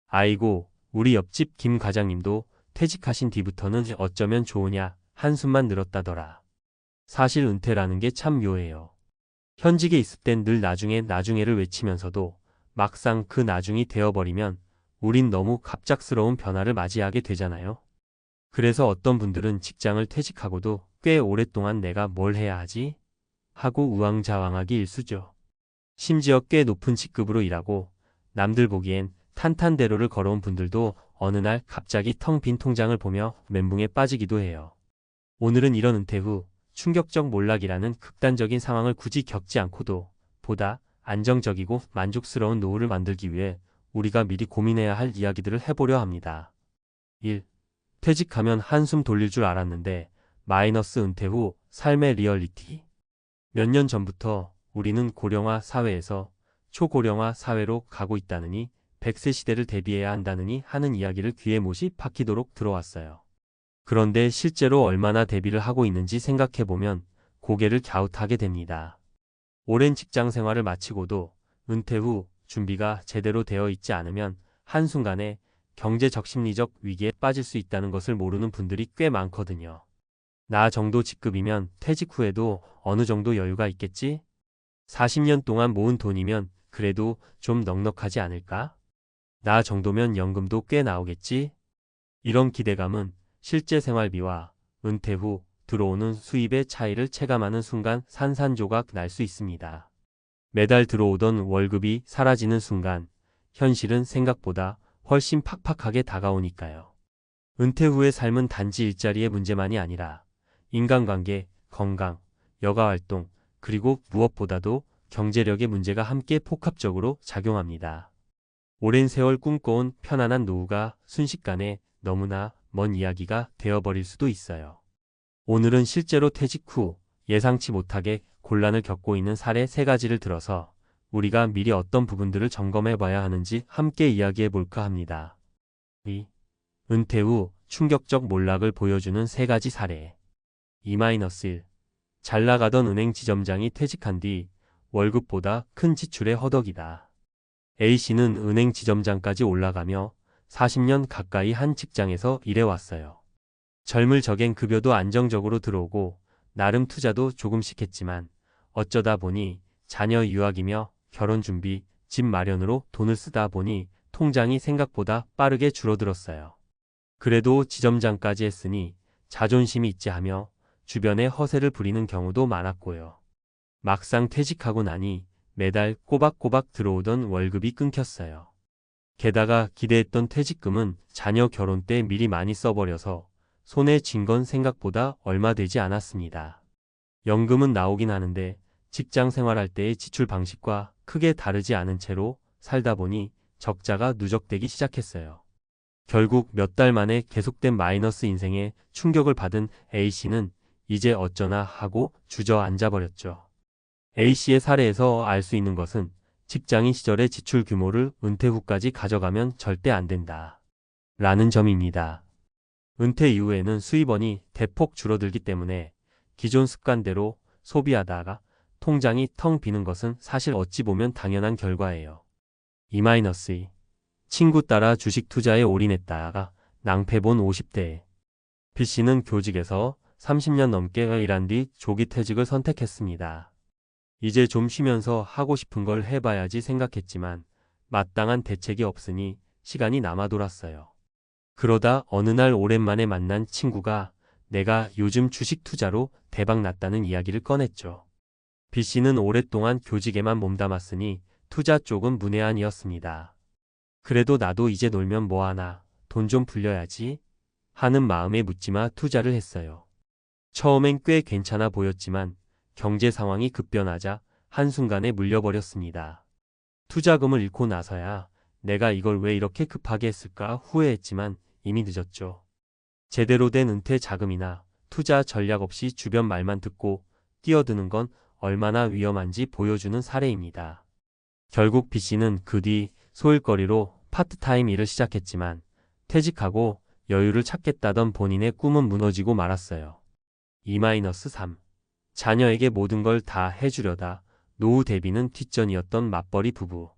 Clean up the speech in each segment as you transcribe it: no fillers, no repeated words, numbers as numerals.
아이고, 우리 옆집 김 과장님도 퇴직하신 뒤부터는 어쩌면 좋으냐 한숨만 늘었다더라. 사실 은퇴라는 게 참 묘해요. 현직에 있을 땐 늘 나중에를 외치면서도 막상 그 나중이 되어버리면 우린 너무 갑작스러운 변화를 맞이하게 되잖아요. 그래서 어떤 분들은 직장을 퇴직하고도 꽤 오랫동안 내가 뭘 해야 하지? 하고 우왕좌왕하기 일쑤죠. 심지어 꽤 높은 직급으로 일하고 남들 보기엔 탄탄대로를 걸어온 분들도 어느 날 갑자기 텅 빈 통장을 보며 멘붕에 빠지기도 해요. 오늘은 이런 은퇴 후 충격적 몰락이라는 극단적인 상황을 굳이 겪지 않고도 보다 안정적이고 만족스러운 노후를 만들기 위해 우리가 미리 고민해야 할 이야기들을 해보려 합니다. 1. 퇴직하면 한숨 돌릴 줄 알았는데 마이너스 은퇴 후 삶의 리얼리티. 몇 년 전부터 우리는 고령화 사회에서 초고령화 사회로 가고 있다느니 100세 시대를 대비해야 한다느니 하는 이야기를 귀에 못이 박히도록 들어왔어요. 그런데 실제로 얼마나 대비를 하고 있는지 생각해보면 고개를 갸웃하게 됩니다. 오랜 직장 생활을 마치고도 은퇴 후 준비가 제대로 되어 있지 않으면 한순간에 경제적 심리적 위기에 빠질 수 있다는 것을 모르는 분들이 꽤 많거든요. 나 정도 직급이면 퇴직 후에도 어느 정도 여유가 있겠지? 40년 동안 모은 돈이면 그래도 좀 넉넉하지 않을까? 나 정도면 연금도 꽤 나오겠지? 이런 기대감은 실제 생활비와 은퇴 후 들어오는 수입의 차이를 체감하는 순간 산산조각 날 수 있습니다. 매달 들어오던 월급이 사라지는 순간 현실은 생각보다 훨씬 팍팍하게 다가오니까요. 은퇴 후의 삶은 단지 일자리의 문제만이 아니라 인간관계, 건강, 여가활동, 그리고 무엇보다도 경제력의 문제가 함께 복합적으로 작용합니다. 오랜 세월 꿈꿔온 편안한 노후가 순식간에 너무나 먼 이야기가 되어버릴 수도 있어요. 오늘은 실제로 퇴직 후 예상치 못하게 곤란을 겪고 있는 사례 3가지를 들어서 우리가 미리 어떤 부분들을 점검해 봐야 하는지 함께 이야기해 볼까 합니다. 2. 은퇴 후 충격적 몰락을 보여주는 3가지 사례. 2-1. 잘 나가던 은행 지점장이 퇴직한 뒤 월급보다 큰 지출에 허덕이다. A씨는 은행 지점장까지 올라가며 40년 가까이 한 직장에서 일해왔어요. 젊을 적엔 급여도 안정적으로 들어오고 나름 투자도 조금씩 했지만 어쩌다 보니 자녀 유학이며 결혼 준비, 집 마련으로 돈을 쓰다 보니 통장이 생각보다 빠르게 줄어들었어요. 그래도 지점장까지 했으니 자존심이 있지 하며 주변에 허세를 부리는 경우도 많았고요. 막상 퇴직하고 나니 매달 꼬박꼬박 들어오던 월급이 끊겼어요. 게다가 기대했던 퇴직금은 자녀 결혼 때 미리 많이 써버려서 손에 쥔 건 생각보다 얼마 되지 않았습니다. 연금은 나오긴 하는데 직장 생활할 때의 지출 방식과 크게 다르지 않은 채로 살다 보니 적자가 누적되기 시작했어요. 결국 몇 달 만에 계속된 마이너스 인생에 충격을 받은 A씨는 이제 어쩌나 하고 주저앉아버렸죠. A씨의 사례에서 알 수 있는 것은 직장인 시절의 지출 규모를 은퇴 후까지 가져가면 절대 안 된다. 라는 점입니다. 은퇴 이후에는 수입원이 대폭 줄어들기 때문에 기존 습관대로 소비하다가 통장이 텅 비는 것은 사실 어찌 보면 당연한 결과예요. 2-2. 친구 따라 주식 투자에 올인했다가 낭패본 50대. B씨는 교직에서 30년 넘게 일한 뒤 조기 퇴직을 선택했습니다. 이제 좀 쉬면서 하고 싶은 걸 해봐야지 생각했지만 마땅한 대책이 없으니 시간이 남아 돌았어요. 그러다 어느 날 오랜만에 만난 친구가 내가 요즘 주식 투자로 대박 났다는 이야기를 꺼냈죠. B씨는 오랫동안 교직에만 몸담았으니 투자 쪽은 문외한이었습니다. 그래도 나도 이제 놀면 뭐하나, 돈 좀 불려야지 하는 마음에 묻지마 투자를 했어요. 처음엔 꽤 괜찮아 보였지만 경제 상황이 급변하자 한순간에 물려버렸습니다. 투자금을 잃고 나서야 내가 이걸 왜 이렇게 급하게 했을까 후회했지만 이미 늦었죠. 제대로 된 은퇴 자금이나 투자 전략 없이 주변 말만 듣고 뛰어드는 건 얼마나 위험한지 보여주는 사례입니다. 결국 B씨는 그 뒤 소일거리로 파트타임 일을 시작했지만 퇴직하고 여유를 찾겠다던 본인의 꿈은 무너지고 말았어요. 2-3. 자녀에게 모든 걸 다 해주려다 노후 대비는 뒷전이었던 맞벌이 부부.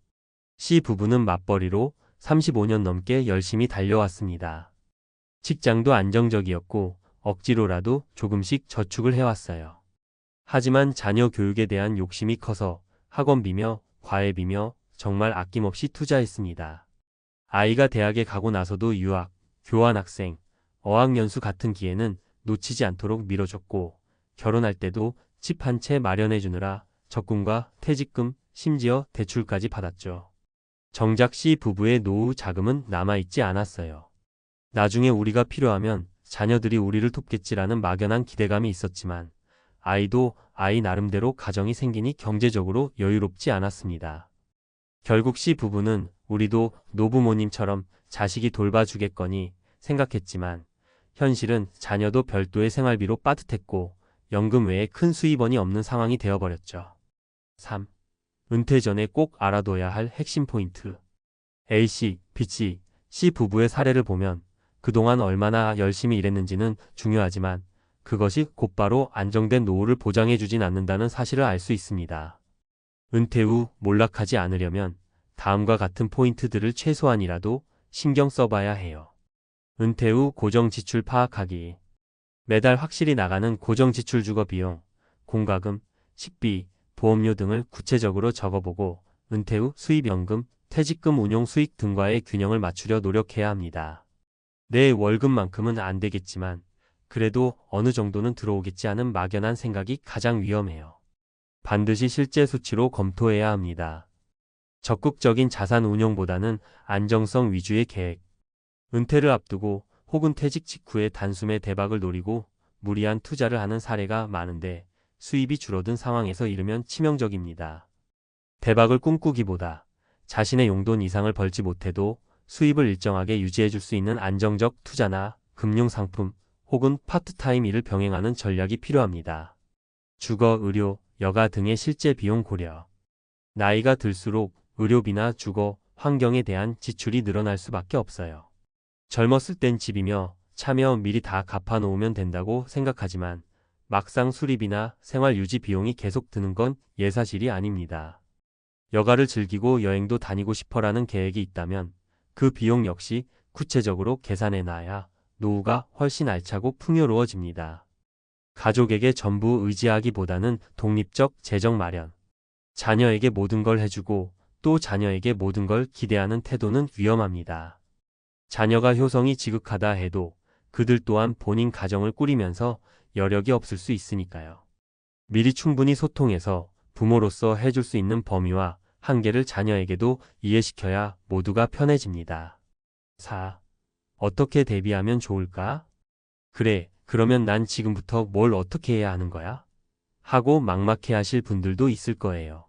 C 부부는 맞벌이로 35년 넘게 열심히 달려왔습니다. 직장도 안정적이었고 억지로라도 조금씩 저축을 해왔어요. 하지만 자녀 교육에 대한 욕심이 커서 학원비며 과외비며 정말 아낌없이 투자했습니다. 아이가 대학에 가고 나서도 유학, 교환학생, 어학연수 같은 기회는 놓치지 않도록 밀어줬고 결혼할 때도 집 한 채 마련해 주느라 적금과 퇴직금, 심지어 대출까지 받았죠. 정작 씨 부부의 노후 자금은 남아있지 않았어요. 나중에 우리가 필요하면 자녀들이 우리를 돕겠지라는 막연한 기대감이 있었지만 아이도 아이 나름대로 가정이 생기니 경제적으로 여유롭지 않았습니다. 결국 씨 부부는 우리도 노부모님처럼 자식이 돌봐주겠거니 생각했지만 현실은 자녀도 별도의 생활비로 빠듯했고 연금 외에 큰 수입원이 없는 상황이 되어버렸죠. 3. 은퇴 전에 꼭 알아둬야 할 핵심 포인트. A씨, B씨, C 부부의 사례를 보면 그동안 얼마나 열심히 일했는지는 중요하지만 그것이 곧바로 안정된 노후를 보장해주진 않는다는 사실을 알 수 있습니다. 은퇴 후 몰락하지 않으려면 다음과 같은 포인트들을 최소한이라도 신경 써봐야 해요. 은퇴 후 고정 지출 파악하기. 매달 확실히 나가는 고정 지출 주거 비용, 공과금, 식비, 보험료 등을 구체적으로 적어보고 은퇴 후 수입연금, 퇴직금 운용 수익 등과의 균형을 맞추려 노력해야 합니다. 내 월급만큼은 안 되겠지만 그래도 어느 정도는 들어오겠지 하는 막연한 생각이 가장 위험해요. 반드시 실제 수치로 검토해야 합니다. 적극적인 자산 운용보다는 안정성 위주의 계획. 은퇴를 앞두고 혹은 퇴직 직후에 단숨에 대박을 노리고 무리한 투자를 하는 사례가 많은데 수입이 줄어든 상황에서 이르면 치명적입니다. 대박을 꿈꾸기보다 자신의 용돈 이상을 벌지 못해도 수입을 일정하게 유지해줄 수 있는 안정적 투자나 금융상품 혹은 파트타임 일을 병행하는 전략이 필요합니다. 주거, 의료, 여가 등의 실제 비용 고려. 나이가 들수록 의료비나 주거, 환경에 대한 지출이 늘어날 수밖에 없어요. 젊었을 땐 집이며 차며 미리 다 갚아놓으면 된다고 생각하지만 막상 수리비나 생활 유지 비용이 계속 드는 건 예사실이 아닙니다. 여가를 즐기고 여행도 다니고 싶어라는 계획이 있다면 그 비용 역시 구체적으로 계산해놔야 노후가 훨씬 알차고 풍요로워집니다. 가족에게 전부 의지하기보다는 독립적 재정 마련. 자녀에게 모든 걸 해주고 또 자녀에게 모든 걸 기대하는 태도는 위험합니다. 자녀가 효성이 지극하다 해도 그들 또한 본인 가정을 꾸리면서 여력이 없을 수 있으니까요. 미리 충분히 소통해서 부모로서 해줄 수 있는 범위와 한계를 자녀에게도 이해시켜야 모두가 편해집니다. 4. 어떻게 대비하면 좋을까? 그래, 그러면 난 지금부터 뭘 어떻게 해야 하는 거야? 하고 막막해 하실 분들도 있을 거예요.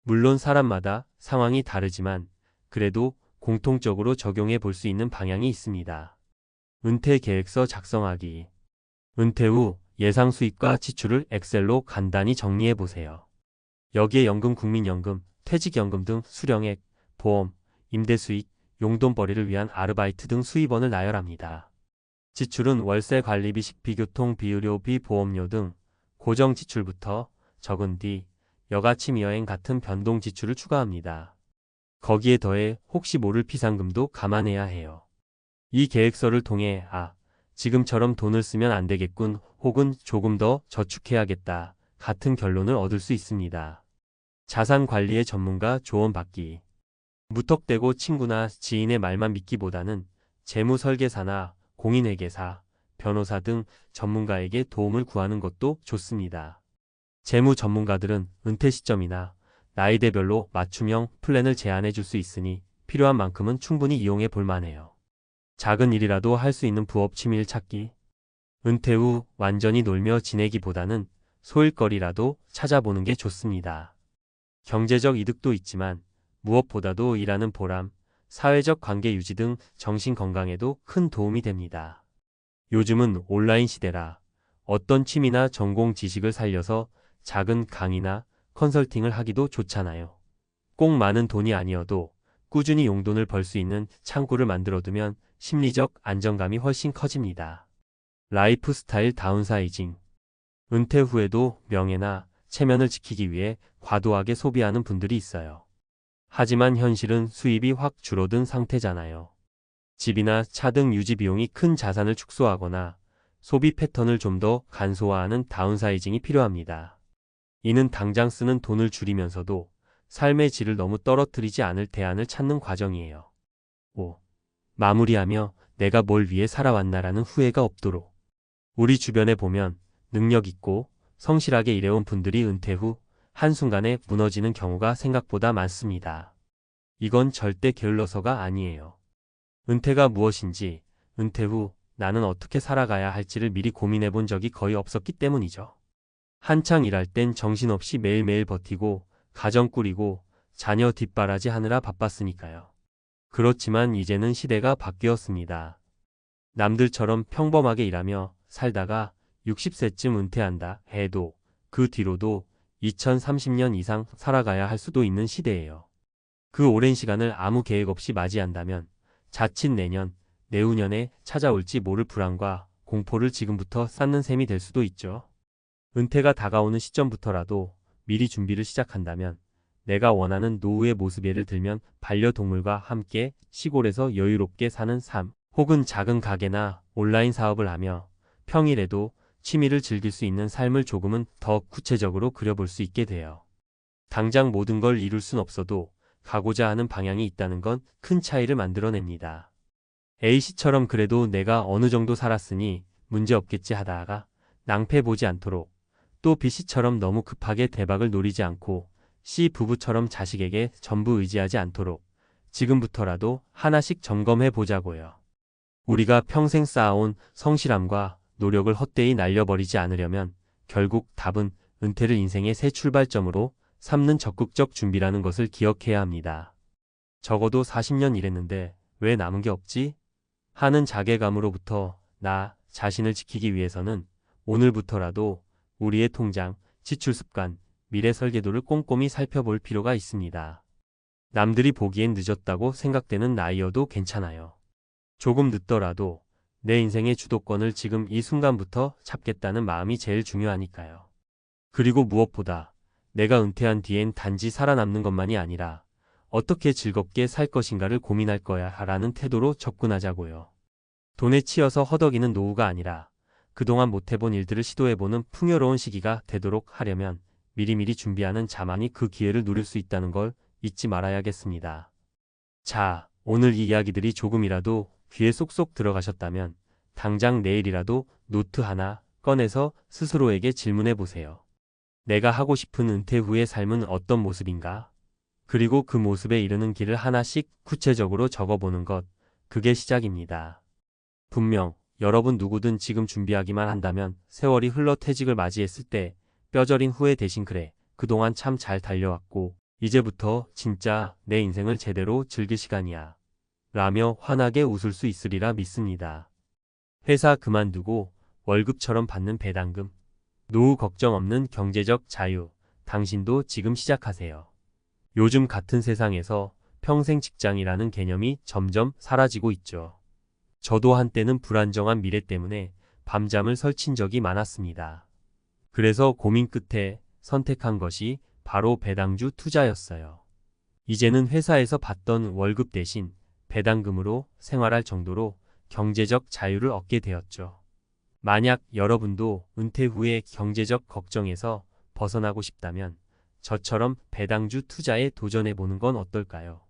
물론 사람마다 상황이 다르지만 그래도 공통적으로 적용해 볼 수 있는 방향이 있습니다. 은퇴 계획서 작성하기. 은퇴 후 예상 수입과 지출을 엑셀로 간단히 정리해 보세요. 여기에 연금, 국민연금, 퇴직연금 등 수령액, 보험, 임대수익, 용돈벌이를 위한 아르바이트 등 수입원을 나열합니다. 지출은 월세, 관리비, 식비, 교통비, 의료비, 보험료 등 고정 지출부터 적은 뒤 여가, 취미, 여행 같은 변동 지출을 추가합니다. 거기에 더해 혹시 모를 비상금도 감안해야 해요. 이 계획서를 통해 지금처럼 돈을 쓰면 안 되겠군 혹은 조금 더 저축해야겠다 같은 결론을 얻을 수 있습니다. 자산 관리의 전문가 조언 받기. 무턱대고 친구나 지인의 말만 믿기보다는 재무 설계사나 공인회계사, 변호사 등 전문가에게 도움을 구하는 것도 좋습니다. 재무 전문가들은 은퇴 시점이나 나이대별로 맞춤형 플랜을 제안해 줄 수 있으니 필요한 만큼은 충분히 이용해 볼 만해요. 작은 일이라도 할 수 있는 부업 취미를 찾기. 은퇴 후 완전히 놀며 지내기보다는 소일거리라도 찾아보는 게 좋습니다. 경제적 이득도 있지만 무엇보다도 일하는 보람, 사회적 관계 유지 등 정신 건강에도 큰 도움이 됩니다. 요즘은 온라인 시대라 어떤 취미나 전공 지식을 살려서 작은 강의나 컨설팅을 하기도 좋잖아요. 꼭 많은 돈이 아니어도 꾸준히 용돈을 벌 수 있는 창구를 만들어두면 심리적 안정감이 훨씬 커집니다. 라이프 스타일 다운사이징. 은퇴 후에도 명예나 체면을 지키기 위해 과도하게 소비하는 분들이 있어요. 하지만 현실은 수입이 확 줄어든 상태잖아요. 집이나 차 등 유지 비용이 큰 자산을 축소하거나 소비 패턴을 좀 더 간소화하는 다운사이징이 필요합니다. 이는 당장 쓰는 돈을 줄이면서도 삶의 질을 너무 떨어뜨리지 않을 대안을 찾는 과정이에요. 5. 마무리하며 내가 뭘 위해 살아왔나라는 후회가 없도록. 우리 주변에 보면 능력 있고 성실하게 일해온 분들이 은퇴 후 한순간에 무너지는 경우가 생각보다 많습니다. 이건 절대 게을러서가 아니에요. 은퇴가 무엇인지, 은퇴 후 나는 어떻게 살아가야 할지를 미리 고민해 본 적이 거의 없었기 때문이죠. 한창 일할 땐 정신없이 매일매일 버티고 가정 꾸리고 자녀 뒷바라지 하느라 바빴으니까요. 그렇지만 이제는 시대가 바뀌었습니다. 남들처럼 평범하게 일하며 살다가 60세쯤 은퇴한다 해도 그 뒤로도 2030년 이상 살아가야 할 수도 있는 시대예요. 그 오랜 시간을 아무 계획 없이 맞이한다면 자칫 내년, 내후년에 찾아올지 모를 불안과 공포를 지금부터 쌓는 셈이 될 수도 있죠. 은퇴가 다가오는 시점부터라도 미리 준비를 시작한다면 내가 원하는 노후의 모습, 예를 들면 반려동물과 함께 시골에서 여유롭게 사는 삶, 혹은 작은 가게나 온라인 사업을 하며 평일에도 취미를 즐길 수 있는 삶을 조금은 더 구체적으로 그려볼 수 있게 돼요. 당장 모든 걸 이룰 순 없어도 가고자 하는 방향이 있다는 건 큰 차이를 만들어냅니다. A씨처럼 그래도 내가 어느 정도 살았으니 문제 없겠지 하다가 낭패 보지 않도록, 또 B씨처럼 너무 급하게 대박을 노리지 않고 C 부부처럼 자식에게 전부 의지하지 않도록 지금부터라도 하나씩 점검해 보자고요. 우리가 평생 쌓아온 성실함과 노력을 헛되이 날려버리지 않으려면 결국 답은 은퇴를 인생의 새 출발점으로 삼는 적극적 준비라는 것을 기억해야 합니다. 적어도 40년 일했는데 왜 남은 게 없지? 하는 자괴감으로부터 나 자신을 지키기 위해서는 오늘부터라도 우리의 통장, 지출 습관, 미래 설계도를 꼼꼼히 살펴볼 필요가 있습니다. 남들이 보기엔 늦었다고 생각되는 나이여도 괜찮아요. 조금 늦더라도 내 인생의 주도권을 지금 이 순간부터 잡겠다는 마음이 제일 중요하니까요. 그리고 무엇보다 내가 은퇴한 뒤엔 단지 살아남는 것만이 아니라 어떻게 즐겁게 살 것인가를 고민할 거야 라는 태도로 접근하자고요. 돈에 치여서 허덕이는 노후가 아니라 그동안 못해본 일들을 시도해보는 풍요로운 시기가 되도록 하려면 미리미리 준비하는 자만이 그 기회를 누릴 수 있다는 걸 잊지 말아야겠습니다. 자, 오늘 이 이야기들이 조금이라도 귀에 쏙쏙 들어가셨다면 당장 내일이라도 노트 하나 꺼내서 스스로에게 질문해 보세요. 내가 하고 싶은 은퇴 후의 삶은 어떤 모습인가? 그리고 그 모습에 이르는 길을 하나씩 구체적으로 적어보는 것, 그게 시작입니다. 분명 여러분 누구든 지금 준비하기만 한다면 세월이 흘러 퇴직을 맞이했을 때 뼈저린 후회 대신 그래, 그동안 참 잘 달려왔고 이제부터 진짜 내 인생을 제대로 즐길 시간이야 라며 환하게 웃을 수 있으리라 믿습니다. 회사 그만두고 월급처럼 받는 배당금, 노후 걱정 없는 경제적 자유, 당신도 지금 시작하세요. 요즘 같은 세상에서 평생 직장이라는 개념이 점점 사라지고 있죠. 저도 한때는 불안정한 미래 때문에 밤잠을 설친 적이 많았습니다. 그래서 고민 끝에 선택한 것이 바로 배당주 투자였어요. 이제는 회사에서 받던 월급 대신 배당금으로 생활할 정도로 경제적 자유를 얻게 되었죠. 만약 여러분도 은퇴 후에 경제적 걱정에서 벗어나고 싶다면 저처럼 배당주 투자에 도전해보는 건 어떨까요?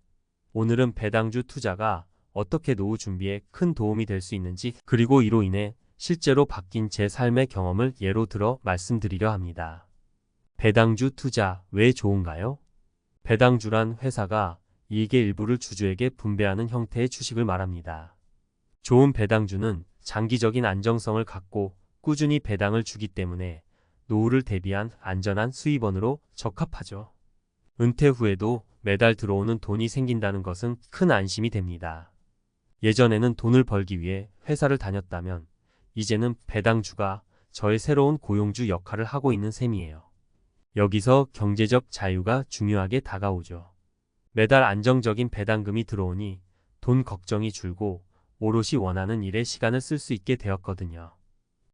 오늘은 배당주 투자가 어떻게 노후 준비에 큰 도움이 될 수 있는지, 그리고 이로 인해 실제로 바뀐 제 삶의 경험을 예로 들어 말씀드리려 합니다. 배당주 투자 왜 좋은가요? 배당주란 회사가 이익의 일부를 주주에게 분배하는 형태의 주식을 말합니다. 좋은 배당주는 장기적인 안정성을 갖고 꾸준히 배당을 주기 때문에 노후를 대비한 안전한 수입원으로 적합하죠. 은퇴 후에도 매달 들어오는 돈이 생긴다는 것은 큰 안심이 됩니다. 예전에는 돈을 벌기 위해 회사를 다녔다면 이제는 배당주가 저의 새로운 고용주 역할을 하고 있는 셈이에요. 여기서 경제적 자유가 중요하게 다가오죠. 매달 안정적인 배당금이 들어오니 돈 걱정이 줄고 오롯이 원하는 일에 시간을 쓸 수 있게 되었거든요.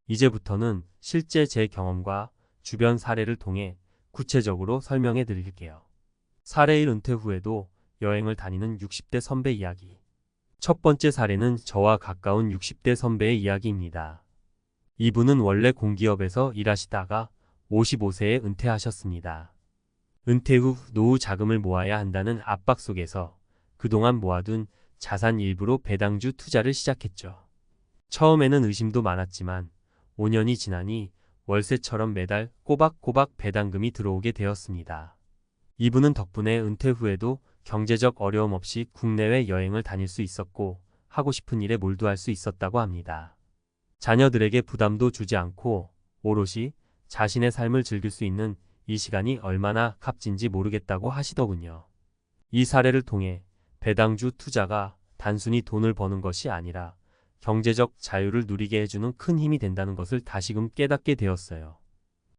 이제부터는 실제 제 경험과 주변 사례를 통해 구체적으로 설명해 드릴게요. 사례 1, 은퇴 후에도 여행을 다니는 60대 선배 이야기. 첫 번째 사례는 저와 가까운 60대 선배의 이야기입니다. 이분은 원래 공기업에서 일하시다가 55세에 은퇴하셨습니다. 은퇴 후 노후 자금을 모아야 한다는 압박 속에서 그동안 모아둔 자산 일부로 배당주 투자를 시작했죠. 처음에는 의심도 많았지만 5년이 지나니 월세처럼 매달 꼬박꼬박 배당금이 들어오게 되었습니다. 이분은 덕분에 은퇴 후에도 경제적 어려움 없이 국내외 여행을 다닐 수 있었고 하고 싶은 일에 몰두할 수 있었다고 합니다. 자녀들에게 부담도 주지 않고 오롯이 자신의 삶을 즐길 수 있는 이 시간이 얼마나 값진지 모르겠다고 하시더군요. 이 사례를 통해 배당주 투자가 단순히 돈을 버는 것이 아니라 경제적 자유를 누리게 해주는 큰 힘이 된다는 것을 다시금 깨닫게 되었어요.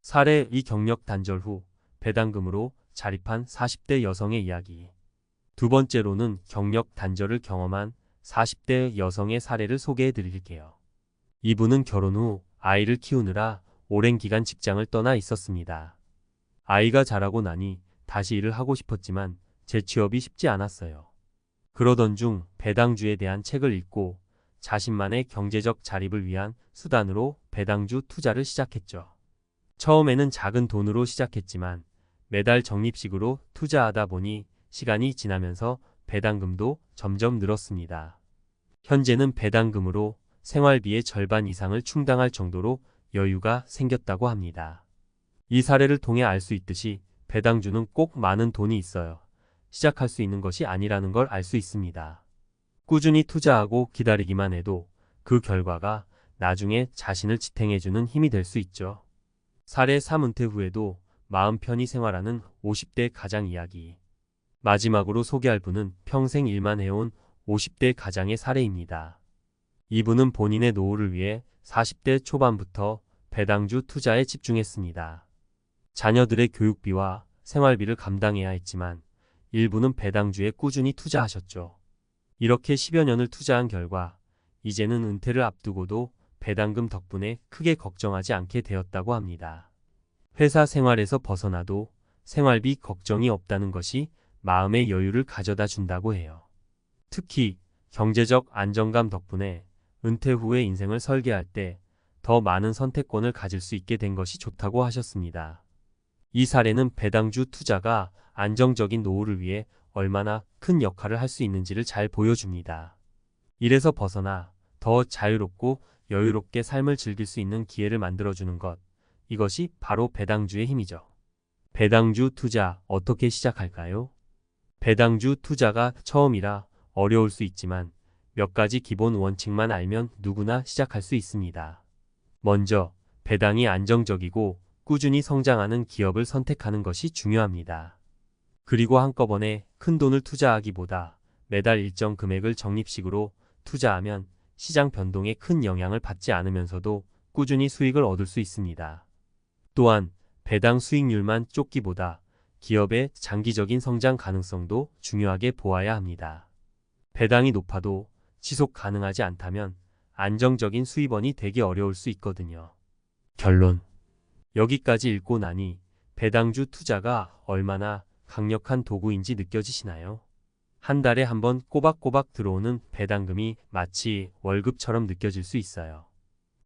사례 2 경력 단절 후 배당금으로 자립한 40대 여성의 이야기. 두 번째로는 경력 단절을 경험한 40대 여성의 사례를 소개해 드릴게요. 이분은 결혼 후 아이를 키우느라 오랜 기간 직장을 떠나 있었습니다. 아이가 자라고 나니 다시 일을 하고 싶었지만 재취업이 쉽지 않았어요. 그러던 중 배당주에 대한 책을 읽고 자신만의 경제적 자립을 위한 수단으로 배당주 투자를 시작했죠. 처음에는 작은 돈으로 시작했지만 매달 적립식으로 투자하다 보니 시간이 지나면서 배당금도 점점 늘었습니다. 현재는 배당금으로 생활비의 절반 이상을 충당할 정도로 여유가 생겼다고 합니다. 이 사례를 통해 알 수 있듯이 배당주는 꼭 많은 돈이 있어요. 시작할 수 있는 것이 아니라는 걸 알 수 있습니다. 꾸준히 투자하고 기다리기만 해도 그 결과가 나중에 자신을 지탱해주는 힘이 될 수 있죠. 사례 3 은퇴 후에도 마음 편히 생활하는 50대 가장 이야기. 마지막으로 소개할 분은 평생 일만 해온 50대 가장의 사례입니다. 이분은 본인의 노후를 위해 40대 초반부터 배당주 투자에 집중했습니다. 자녀들의 교육비와 생활비를 감당해야 했지만 일부는 배당주에 꾸준히 투자하셨죠. 이렇게 10여 년을 투자한 결과 이제는 은퇴를 앞두고도 배당금 덕분에 크게 걱정하지 않게 되었다고 합니다. 회사 생활에서 벗어나도 생활비 걱정이 없다는 것이 마음의 여유를 가져다 준다고 해요. 특히 경제적 안정감 덕분에 은퇴 후의 인생을 설계할 때 더 많은 선택권을 가질 수 있게 된 것이 좋다고 하셨습니다. 이 사례는 배당주 투자가 안정적인 노후를 위해 얼마나 큰 역할을 할 수 있는지를 잘 보여줍니다. 일에서 벗어나 더 자유롭고 여유롭게 삶을 즐길 수 있는 기회를 만들어주는 것, 이것이 바로 배당주의 힘이죠. 배당주 투자 어떻게 시작할까요? 배당주 투자가 처음이라 어려울 수 있지만 몇 가지 기본 원칙만 알면 누구나 시작할 수 있습니다. 먼저 배당이 안정적이고 꾸준히 성장하는 기업을 선택하는 것이 중요합니다. 그리고 한꺼번에 큰 돈을 투자하기보다 매달 일정 금액을 적립식으로 투자하면 시장 변동에 큰 영향을 받지 않으면서도 꾸준히 수익을 얻을 수 있습니다. 또한 배당 수익률만 쫓기보다 기업의 장기적인 성장 가능성도 중요하게 보아야 합니다. 배당이 높아도 지속 가능하지 않다면 안정적인 수입원이 되기 어려울 수 있거든요. 결론. 여기까지 읽고 나니 배당주 투자가 얼마나 강력한 도구인지 느껴지시나요? 한 달에 한 번 꼬박꼬박 들어오는 배당금이 마치 월급처럼 느껴질 수 있어요.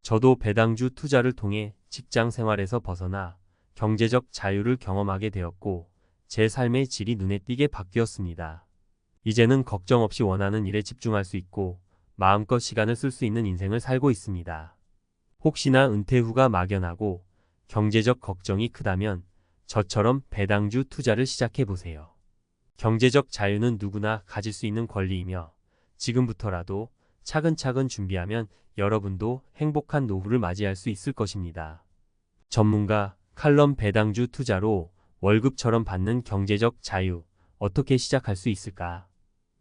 저도 배당주 투자를 통해 직장 생활에서 벗어나 경제적 자유를 경험하게 되었고 제 삶의 질이 눈에 띄게 바뀌었습니다. 이제는 걱정 없이 원하는 일에 집중할 수 있고 마음껏 시간을 쓸 수 있는 인생을 살고 있습니다. 혹시나 은퇴 후가 막연하고 경제적 걱정이 크다면 저처럼 배당주 투자를 시작해보세요. 경제적 자유는 누구나 가질 수 있는 권리이며 지금부터라도 차근차근 준비하면 여러분도 행복한 노후를 맞이할 수 있을 것입니다. 전문가 칼럼 배당주 투자로 월급처럼 받는 경제적 자유 어떻게 시작할 수 있을까?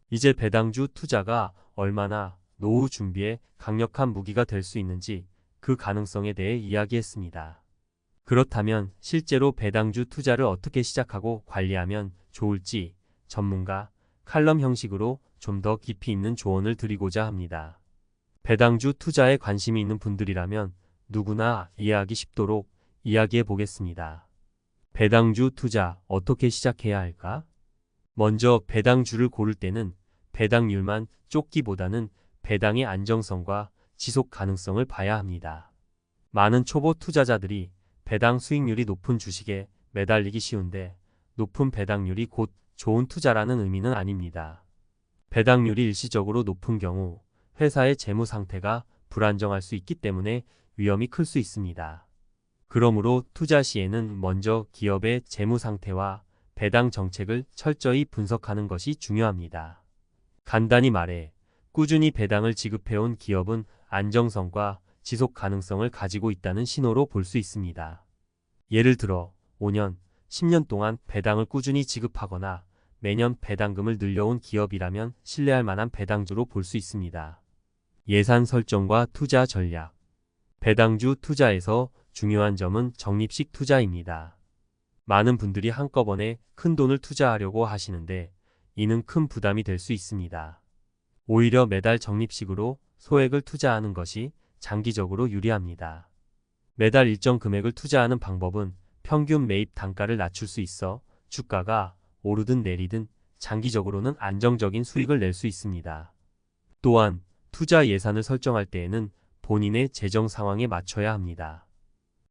이제 배당주 투자가 얼마나 노후 준비에 강력한 무기가 될 수 있는지 그 가능성에 대해 이야기했습니다. 그렇다면 실제로 배당주 투자를 어떻게 시작하고 관리하면 좋을지 전문가 칼럼 형식으로 좀 더 깊이 있는 조언을 드리고자 합니다. 배당주 투자에 관심이 있는 분들이라면 누구나 이해하기 쉽도록 이야기해 보겠습니다. 배당주 투자 어떻게 시작해야 할까? 먼저 배당주를 고를 때는 배당률만 쫓기보다는 배당의 안정성과 지속 가능성을 봐야 합니다. 많은 초보 투자자들이 배당 수익률이 높은 주식에 매달리기 쉬운데 높은 배당률이 곧 좋은 투자라는 의미는 아닙니다. 배당률이 일시적으로 높은 경우 회사의 재무 상태가 불안정할 수 있기 때문에 위험이 클 수 있습니다. 그러므로 투자 시에는 먼저 기업의 재무 상태와 배당 정책을 철저히 분석하는 것이 중요합니다. 간단히 말해 꾸준히 배당을 지급해온 기업은 안정성과 지속 가능성을 가지고 있다는 신호로 볼 수 있습니다. 예를 들어 5년, 10년 동안 배당을 꾸준히 지급하거나 매년 배당금을 늘려온 기업이라면 신뢰할 만한 배당주로 볼 수 있습니다. 예산 설정과 투자 전략. 배당주 투자에서 중요한 점은 적립식 투자입니다. 많은 분들이 한꺼번에 큰 돈을 투자하려고 하시는데 이는 큰 부담이 될 수 있습니다. 오히려 매달 적립식으로 소액을 투자하는 것이 장기적으로 유리합니다. 매달 일정 금액을 투자하는 방법은 평균 매입 단가를 낮출 수 있어 주가가 오르든 내리든 장기적으로는 안정적인 수익을 낼 수 있습니다. 또한 투자 예산을 설정할 때에는 본인의 재정 상황에 맞춰야 합니다.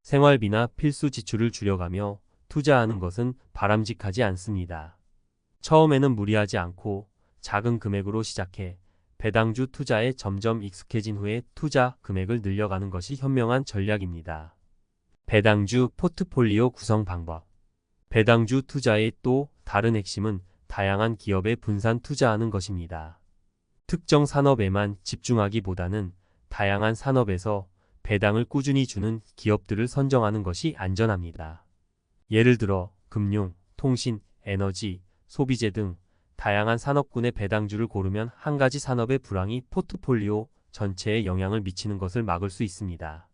생활비나 필수 지출을 줄여가며 투자하는 것은 바람직하지 않습니다. 처음에는 무리하지 않고 작은 금액으로 시작해 배당주 투자에 점점 익숙해진 후에 투자 금액을 늘려가는 것이 현명한 전략입니다. 배당주 포트폴리오 구성 방법. 배당주 투자의 또 다른 핵심은 다양한 기업에 분산 투자하는 것입니다. 특정 산업에만 집중하기보다는 다양한 산업에서 배당을 꾸준히 주는 기업들을 선정하는 것이 안전합니다. 예를 들어 금융, 통신, 에너지, 소비재 등 다양한 산업군의 배당주를 고르면 한 가지 산업의 불황이 포트폴리오 전체에 영향을 미치는 것을 막을 수 있습니다.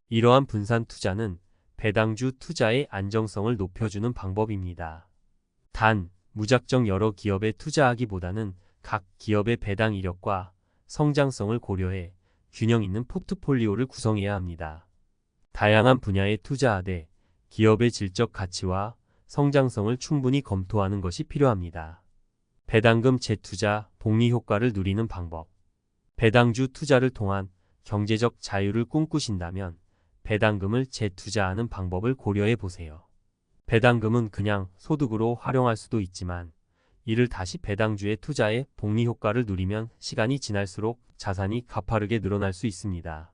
이러한 분산 투자는 배당주 투자의 안정성을 높여주는 방법입니다. 단, 무작정 여러 기업에 투자하기보다는 각 기업의 배당 이력과 성장성을 고려해 균형 있는 포트폴리오를 구성해야 합니다. 다양한 분야에 투자하되 기업의 질적 가치와 성장성을 충분히 검토하는 것이 필요합니다. 배당금 재투자, 복리 효과를 누리는 방법. 배당주 투자를 통한 경제적 자유를 꿈꾸신다면 배당금을 재투자하는 방법을 고려해 보세요. 배당금은 그냥 소득으로 활용할 수도 있지만 이를 다시 배당주에 투자해 복리 효과를 누리면 시간이 지날수록 자산이 가파르게 늘어날 수 있습니다.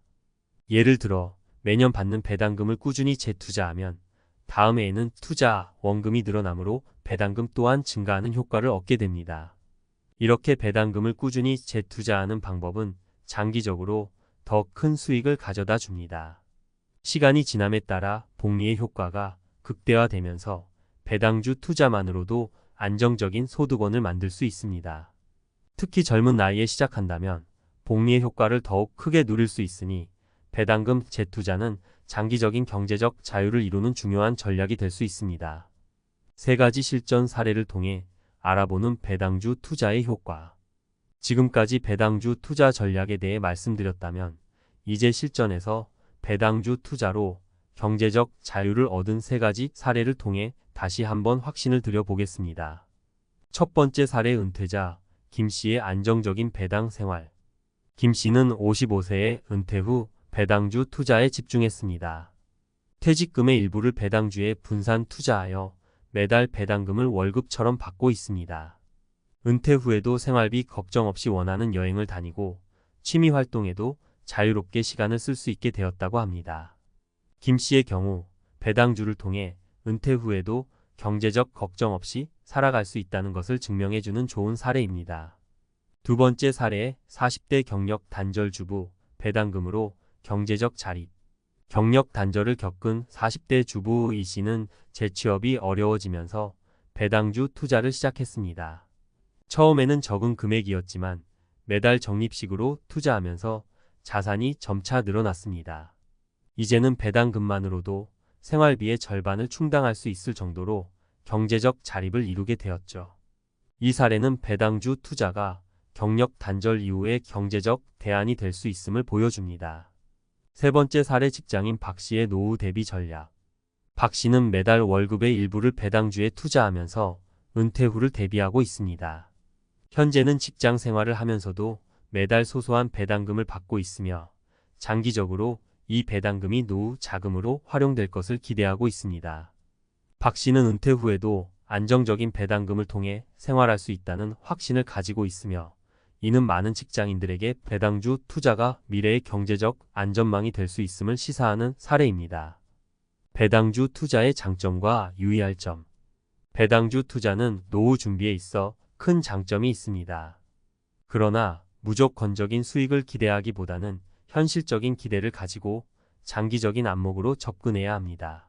예를 들어 매년 받는 배당금을 꾸준히 재투자하면 다음 해에는 투자 원금이 늘어나므로 배당금 또한 증가하는 효과를 얻게 됩니다. 이렇게 배당금을 꾸준히 재투자하는 방법은 장기적으로 더 큰 수익을 가져다 줍니다. 시간이 지남에 따라 복리의 효과가 극대화되면서 배당주 투자만으로도 안정적인 소득원을 만들 수 있습니다. 특히 젊은 나이에 시작한다면 복리의 효과를 더욱 크게 누릴 수 있으니 배당금 재투자는 장기적인 경제적 자유를 이루는 중요한 전략이 될 수 있습니다. 세 가지 실전 사례를 통해 알아보는 배당주 투자의 효과. 지금까지 배당주 투자 전략에 대해 말씀드렸다면 이제 실전에서 배당주 투자로 경제적 자유를 얻은 세 가지 사례를 통해 다시 한번 확신을 드려보겠습니다. 첫 번째 사례 은퇴자 김 씨의 안정적인 배당 생활. 김 씨는 55세에 은퇴 후 배당주 투자에 집중했습니다. 퇴직금의 일부를 배당주에 분산 투자하여 매달 배당금을 월급처럼 받고 있습니다. 은퇴 후에도 생활비 걱정 없이 원하는 여행을 다니고 취미 활동에도 자유롭게 시간을 쓸 수 있게 되었다고 합니다. 김 씨의 경우 배당주를 통해 은퇴 후에도 경제적 걱정 없이 살아갈 수 있다는 것을 증명해주는 좋은 사례입니다. 두 번째 사례 40대 경력 단절 주부 배당금으로 경제적 자립. 경력 단절을 겪은 40대 주부 이 씨는 재취업이 어려워지면서 배당주 투자를 시작했습니다. 처음에는 적은 금액이었지만 매달 적립식으로 투자하면서 자산이 점차 늘어났습니다. 이제는 배당금만으로도 생활비의 절반을 충당할 수 있을 정도로 경제적 자립을 이루게 되었죠. 이 사례는 배당주 투자가 경력 단절 이후의 경제적 대안이 될 수 있음을 보여줍니다. 세 번째 사례 직장인 박 씨의 노후 대비 전략. 박 씨는 매달 월급의 일부를 배당주에 투자하면서 은퇴 후를 대비하고 있습니다. 현재는 직장 생활을 하면서도 매달 소소한 배당금을 받고 있으며 장기적으로 이 배당금이 노후 자금으로 활용될 것을 기대하고 있습니다. 박 씨는 은퇴 후에도 안정적인 배당금을 통해 생활할 수 있다는 확신을 가지고 있으며 이는 많은 직장인들에게 배당주 투자가 미래의 경제적 안전망이 될 수 있음을 시사하는 사례입니다. 배당주 투자의 장점과 유의할 점. 배당주 투자는 노후 준비에 있어 큰 장점이 있습니다. 그러나 무조건적인 수익을 기대하기보다는 현실적인 기대를 가지고 장기적인 안목으로 접근해야 합니다.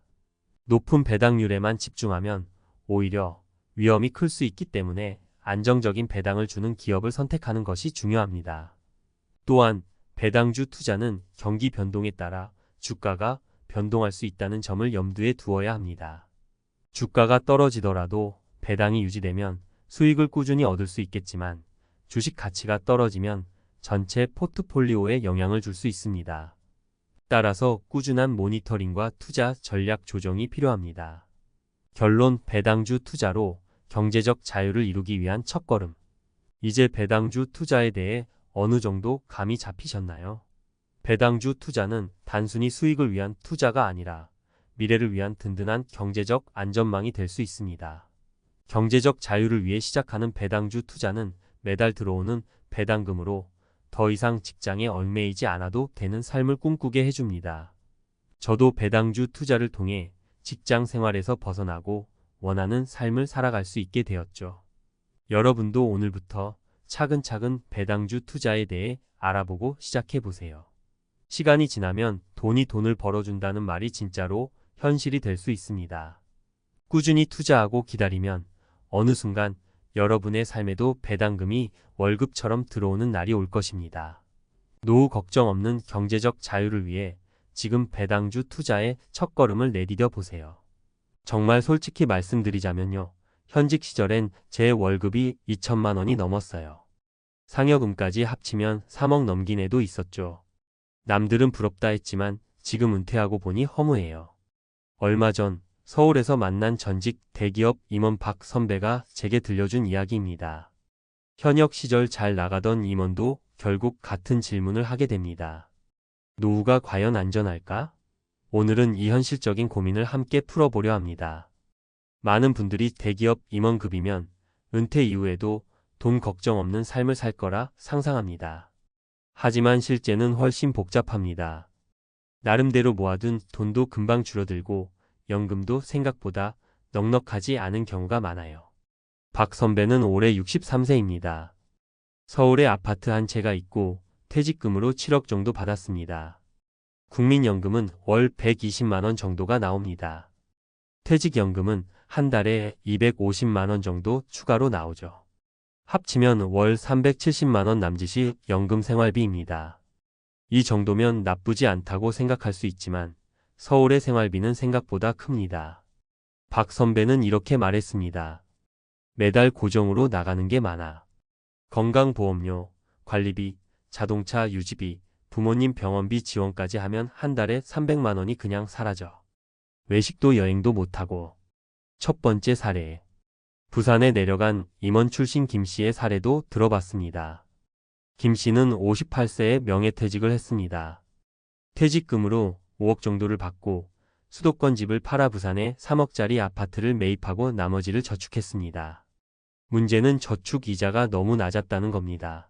높은 배당률에만 집중하면 오히려 위험이 클 수 있기 때문에 안정적인 배당을 주는 기업을 선택하는 것이 중요합니다. 또한 배당주 투자는 경기 변동에 따라 주가가 변동할 수 있다는 점을 염두에 두어야 합니다. 주가가 떨어지더라도 배당이 유지되면 수익을 꾸준히 얻을 수 있겠지만 주식 가치가 떨어지면 전체 포트폴리오에 영향을 줄 수 있습니다. 따라서 꾸준한 모니터링과 투자 전략 조정이 필요합니다. 결론, 배당주 투자로 경제적 자유를 이루기 위한 첫걸음. 이제 배당주 투자에 대해 어느 정도 감이 잡히셨나요? 배당주 투자는 단순히 수익을 위한 투자가 아니라 미래를 위한 든든한 경제적 안전망이 될 수 있습니다. 경제적 자유를 위해 시작하는 배당주 투자는 매달 들어오는 배당금으로 더 이상 직장에 얽매이지 않아도 되는 삶을 꿈꾸게 해줍니다. 저도 배당주 투자를 통해 직장 생활에서 벗어나고 원하는 삶을 살아갈 수 있게 되었죠. 여러분도 오늘부터 차근차근 배당주 투자에 대해 알아보고 시작해보세요. 시간이 지나면 돈이 돈을 벌어준다는 말이 진짜로 현실이 될 수 있습니다. 꾸준히 투자하고 기다리면 어느 순간 여러분의 삶에도 배당금이 월급처럼 들어오는 날이 올 것입니다. 노후 걱정 없는 경제적 자유를 위해 지금 배당주 투자의 첫걸음을 내디뎌 보세요. 정말 솔직히 말씀드리자면요. 현직 시절엔 제 월급이 2천만 원이 넘었어요. 상여금까지 합치면 3억 넘긴 애도 있었죠. 남들은 부럽다 했지만 지금 은퇴하고 보니 허무해요. 얼마 전 서울에서 만난 전직 대기업 임원 박 선배가 제게 들려준 이야기입니다. 현역 시절 잘 나가던 임원도 결국 같은 질문을 하게 됩니다. 노후가 과연 안전할까? 오늘은 이 현실적인 고민을 함께 풀어보려 합니다. 많은 분들이 대기업 임원급이면 은퇴 이후에도 돈 걱정 없는 삶을 살 거라 상상합니다. 하지만 실제는 훨씬 복잡합니다. 나름대로 모아둔 돈도 금방 줄어들고 연금도 생각보다 넉넉하지 않은 경우가 많아요. 박 선배는 올해 63세입니다. 서울에 아파트 한 채가 있고 퇴직금으로 7억 정도 받았습니다. 국민연금은 월 120만 원 정도가 나옵니다. 퇴직연금은 한 달에 250만 원 정도 추가로 나오죠. 합치면 월 370만 원 남짓이 연금 생활비입니다. 이 정도면 나쁘지 않다고 생각할 수 있지만 서울의 생활비는 생각보다 큽니다. 박 선배는 이렇게 말했습니다. 매달 고정으로 나가는 게 많아. 건강보험료, 관리비, 자동차 유지비, 부모님 병원비 지원까지 하면 한 달에 300만 원이 그냥 사라져. 외식도 여행도 못하고. 첫 번째 사례. 부산에 내려간 임원 출신 김 씨의 사례도 들어봤습니다. 김 씨는 58세에 명예퇴직을 했습니다. 퇴직금으로 5억 정도를 받고 수도권 집을 팔아 부산에 3억짜리 아파트를 매입하고 나머지를 저축했습니다. 문제는 저축 이자가 너무 낮았다는 겁니다.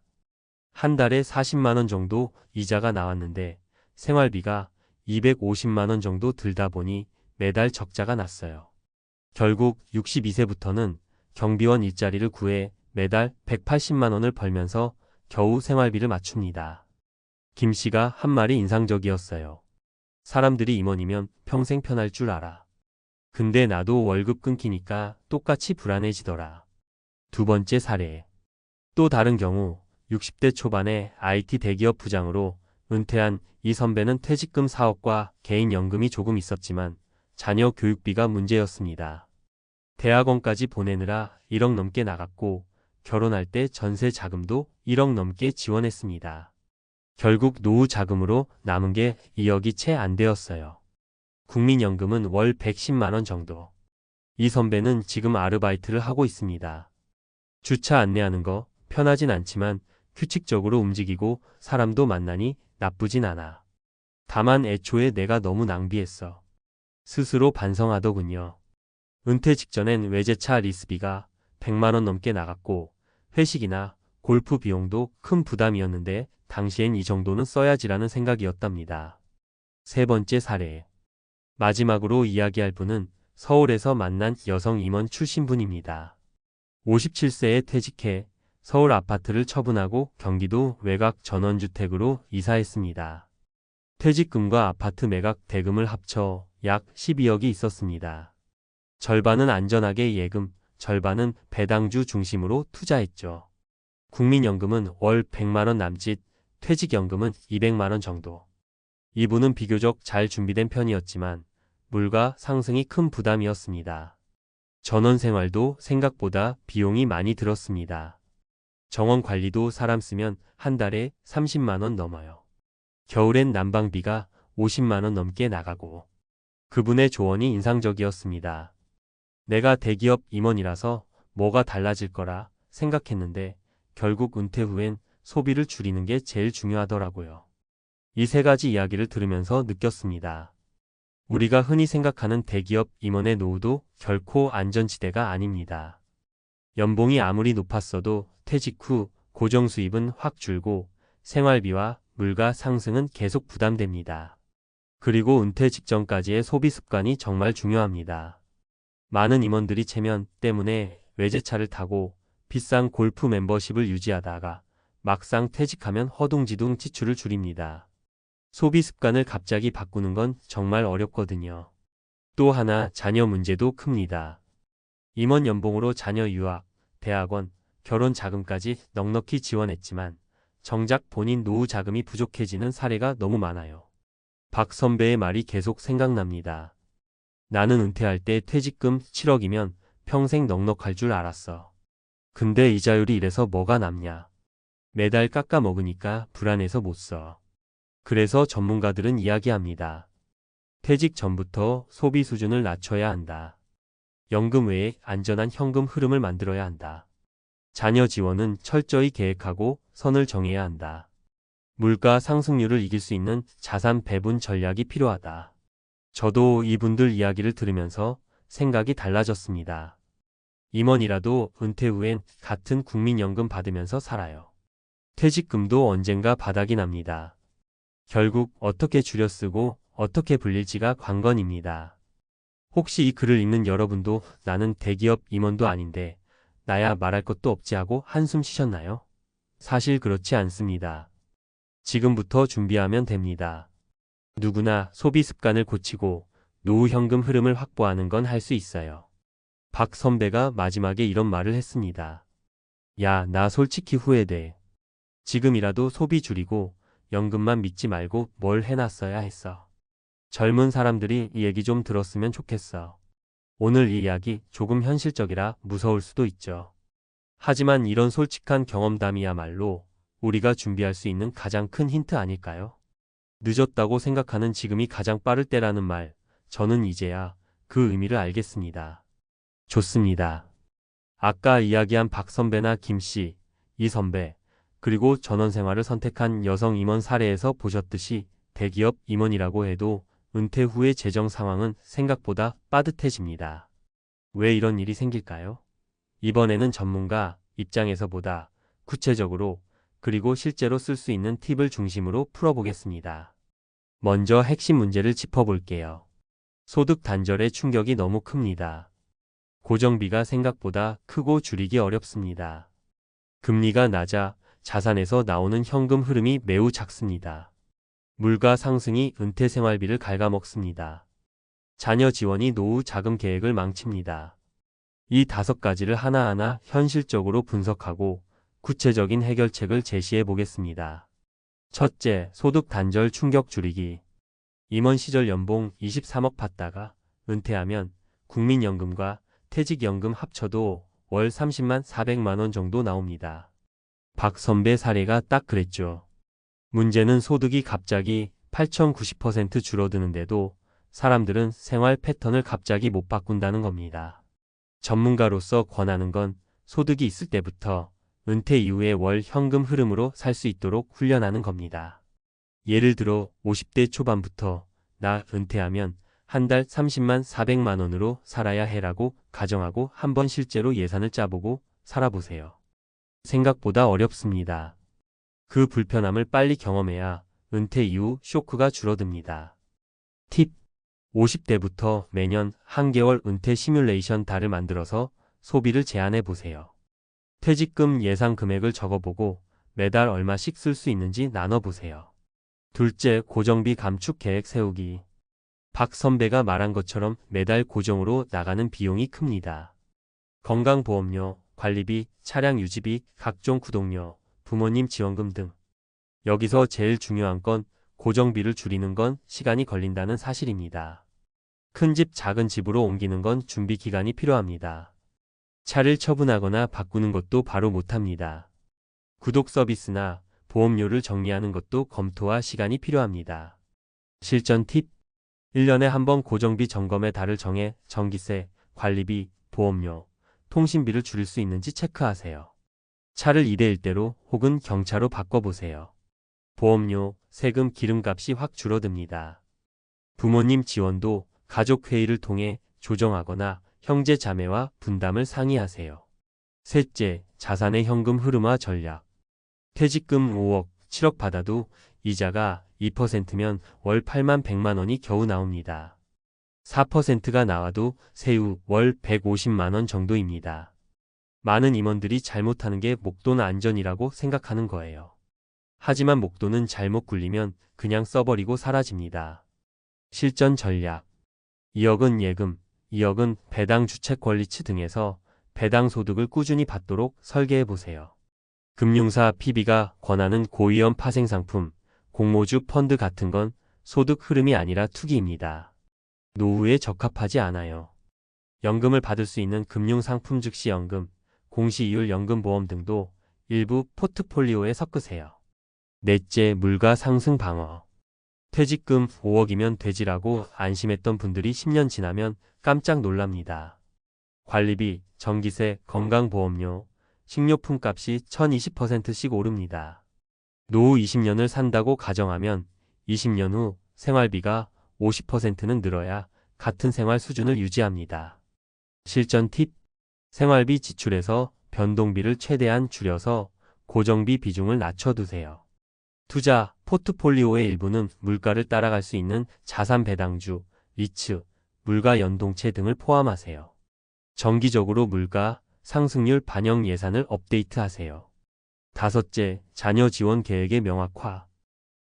한 달에 40만 원 정도 이자가 나왔는데 생활비가 250만 원 정도 들다 보니 매달 적자가 났어요. 결국 62세부터는 경비원 일자리를 구해 매달 180만 원을 벌면서 겨우 생활비를 맞춥니다. 김 씨가 한 말이 인상적이었어요. 사람들이 임원이면 평생 편할 줄 알아. 근데 나도 월급 끊기니까 똑같이 불안해지더라. 두 번째 사례. 또 다른 경우 60대 초반에 IT 대기업 부장으로 은퇴한 이 선배는 퇴직금 4억과 개인연금이 조금 있었지만 자녀 교육비가 문제였습니다. 대학원까지 보내느라 1억 넘게 나갔고 결혼할 때 전세 자금도 1억 넘게 지원했습니다. 결국 노후 자금으로 남은 게 2억이 채 안 되었어요. 국민연금은 월 110만 원 정도. 이 선배는 지금 아르바이트를 하고 있습니다. 주차 안내하는 거 편하진 않지만 규칙적으로 움직이고 사람도 만나니 나쁘진 않아. 다만 애초에 내가 너무 낭비했어. 스스로 반성하더군요. 은퇴 직전엔 외제차 리스비가 100만 원 넘게 나갔고 회식이나 골프 비용도 큰 부담이었는데 당시엔 이 정도는 써야지라는 생각이었답니다. 세 번째 사례. 마지막으로 이야기할 분은 서울에서 만난 여성 임원 출신 분입니다. 57세에 퇴직해 서울 아파트를 처분하고 경기도 외곽 전원주택으로 이사했습니다. 퇴직금과 아파트 매각 대금을 합쳐 약 12억이 있었습니다. 절반은 안전하게 예금, 절반은 배당주 중심으로 투자했죠. 국민연금은 월 100만 원 남짓, 퇴직연금은 200만 원 정도. 이분은 비교적 잘 준비된 편이었지만 물가 상승이 큰 부담이었습니다. 전원 생활도 생각보다 비용이 많이 들었습니다. 정원 관리도 사람 쓰면 한 달에 30만 원 넘어요. 겨울엔 난방비가 50만 원 넘게 나가고. 그분의 조언이 인상적이었습니다. 내가 대기업 임원이라서 뭐가 달라질 거라 생각했는데 결국 은퇴 후엔 소비를 줄이는 게 제일 중요하더라고요. 이 세 가지 이야기를 들으면서 느꼈습니다. 우리가 흔히 생각하는 대기업 임원의 노후도 결코 안전지대가 아닙니다. 연봉이 아무리 높았어도 퇴직 후 고정 수입은 확 줄고 생활비와 물가 상승은 계속 부담됩니다. 그리고 은퇴 직전까지의 소비 습관이 정말 중요합니다. 많은 임원들이 체면 때문에 외제차를 타고 비싼 골프 멤버십을 유지하다가 막상 퇴직하면 허둥지둥 지출을 줄입니다. 소비 습관을 갑자기 바꾸는 건 정말 어렵거든요. 또 하나 자녀 문제도 큽니다. 임원 연봉으로 자녀 유학, 대학원, 결혼 자금까지 넉넉히 지원했지만 정작 본인 노후 자금이 부족해지는 사례가 너무 많아요. 박 선배의 말이 계속 생각납니다. 나는 은퇴할 때 퇴직금 7억이면 평생 넉넉할 줄 알았어. 근데 이자율이 이래서 뭐가 남냐. 매달 깎아 먹으니까 불안해서 못 써. 그래서 전문가들은 이야기합니다. 퇴직 전부터 소비 수준을 낮춰야 한다. 연금 외에 안전한 현금 흐름을 만들어야 한다. 자녀 지원은 철저히 계획하고 선을 정해야 한다. 물가 상승률을 이길 수 있는 자산 배분 전략이 필요하다. 저도 이분들 이야기를 들으면서 생각이 달라졌습니다. 임원이라도 은퇴 후엔 같은 국민연금 받으면서 살아요. 퇴직금도 언젠가 바닥이 납니다. 결국 어떻게 줄여 쓰고 어떻게 불릴지가 관건입니다. 혹시 이 글을 읽는 여러분도 나는 대기업 임원도 아닌데 나야 말할 것도 없지 하고 한숨 쉬셨나요? 사실 그렇지 않습니다. 지금부터 준비하면 됩니다. 누구나 소비 습관을 고치고 노후 현금 흐름을 확보하는 건 할 수 있어요. 박 선배가 마지막에 이런 말을 했습니다. 야, 나 솔직히 후회돼. 지금이라도 소비 줄이고 연금만 믿지 말고 뭘 해놨어야 했어. 젊은 사람들이 이 얘기 좀 들었으면 좋겠어. 오늘 이 이야기 조금 현실적이라 무서울 수도 있죠. 하지만 이런 솔직한 경험담이야말로 우리가 준비할 수 있는 가장 큰 힌트 아닐까요? 늦었다고 생각하는 지금이 가장 빠를 때라는 말, 저는 이제야 그 의미를 알겠습니다. 좋습니다. 아까 이야기한 박 선배나 김 씨, 이 선배, 그리고 전원 생활을 선택한 여성 임원 사례에서 보셨듯이 대기업 임원이라고 해도 은퇴 후의 재정 상황은 생각보다 빠듯해집니다. 왜 이런 일이 생길까요? 이번에는 전문가 입장에서 보다 구체적으로 그리고 실제로 쓸 수 있는 팁을 중심으로 풀어보겠습니다. 먼저 핵심 문제를 짚어볼게요. 소득 단절의 충격이 너무 큽니다. 고정비가 생각보다 크고 줄이기 어렵습니다. 금리가 낮아 자산에서 나오는 현금 흐름이 매우 작습니다. 물가 상승이 은퇴 생활비를 갉아먹습니다. 자녀 지원이 노후 자금 계획을 망칩니다. 이 5가지를 하나하나 현실적으로 분석하고 구체적인 해결책을 제시해 보겠습니다. 첫째, 소득 단절 충격 줄이기. 임원 시절 연봉 23억 받다가 은퇴하면 국민연금과 퇴직연금 합쳐도 월 30만 400만 원 정도 나옵니다. 박 선배 사례가 딱 그랬죠. 문제는 소득이 갑자기 8,090% 줄어드는데도 사람들은 생활 패턴을 갑자기 못 바꾼다는 겁니다. 전문가로서 권하는 건 소득이 있을 때부터 은퇴 이후의 월 현금 흐름으로 살 수 있도록 훈련하는 겁니다. 예를 들어 50대 초반부터 나 은퇴하면 한 달 30만 400만 원으로 살아야 해라고 가정하고 한번 실제로 예산을 짜보고 살아보세요. 생각보다 어렵습니다. 그 불편함을 빨리 경험해야 은퇴 이후 쇼크가 줄어듭니다. 팁: 50대부터 매년 한개월 은퇴 시뮬레이션 달을 만들어서 소비를 제한해 보세요. 퇴직금 예상 금액을 적어보고 매달 얼마씩 쓸 수 있는지 나눠보세요. 둘째, 고정비 감축 계획 세우기. 박 선배가 말한 것처럼 매달 고정으로 나가는 비용이 큽니다. 건강보험료, 관리비, 차량 유지비, 각종 구독료, 부모님 지원금 등. 여기서 제일 중요한 건 고정비를 줄이는 건 시간이 걸린다는 사실입니다. 큰 집, 작은 집으로 옮기는 건 준비 기간이 필요합니다. 차를 처분하거나 바꾸는 것도 바로 못합니다. 구독 서비스나 보험료를 정리하는 것도 검토와 시간이 필요합니다. 실전 팁: 1년에 한 번 고정비 점검의 달을 정해 전기세, 관리비, 보험료, 통신비를 줄일 수 있는지 체크하세요. 차를 2대1대로 혹은 경차로 바꿔보세요. 보험료, 세금, 기름값이 확 줄어듭니다. 부모님 지원도 가족회의를 통해 조정하거나 형제 자매와 분담을 상의하세요. 셋째, 자산의 현금 흐름화 전략. 퇴직금 5억, 7억 받아도 이자가 2%면 월 8만 100만 원이 겨우 나옵니다. 4%가 나와도 세후 월 150만 원 정도입니다. 많은 임원들이 잘못하는 게 목돈 안전이라고 생각하는 거예요. 하지만 목돈은 잘못 굴리면 그냥 써버리고 사라집니다. 실전 전략: 2억은 예금, 2억은 배당 주택 권리치 등에서 배당 소득을 꾸준히 받도록 설계해보세요. 금융사 PB가 권하는 고위험 파생상품, 공모주 펀드 같은 건 소득 흐름이 아니라 투기입니다. 노후에 적합하지 않아요. 연금을 받을 수 있는 금융상품 즉시 연금, 공시이율 연금보험 등도 일부 포트폴리오에 섞으세요. 넷째, 물가 상승 방어. 퇴직금 5억이면 되지라고 안심했던 분들이 10년 지나면 깜짝 놀랍니다. 관리비, 전기세, 건강보험료, 식료품 값이 1020%씩 오릅니다. 노후 20년을 산다고 가정하면 20년 후 생활비가 50%는 늘어야 같은 생활 수준을 유지합니다. 실전 팁: 생활비 지출에서 변동비를 최대한 줄여서 고정비 비중을 낮춰두세요. 투자, 포트폴리오의 일부는 물가를 따라갈 수 있는 자산 배당주, 리츠, 물가 연동체 등을 포함하세요. 정기적으로 물가 상승률 반영 예산을 업데이트하세요. 다섯째, 자녀 지원 계획의 명확화.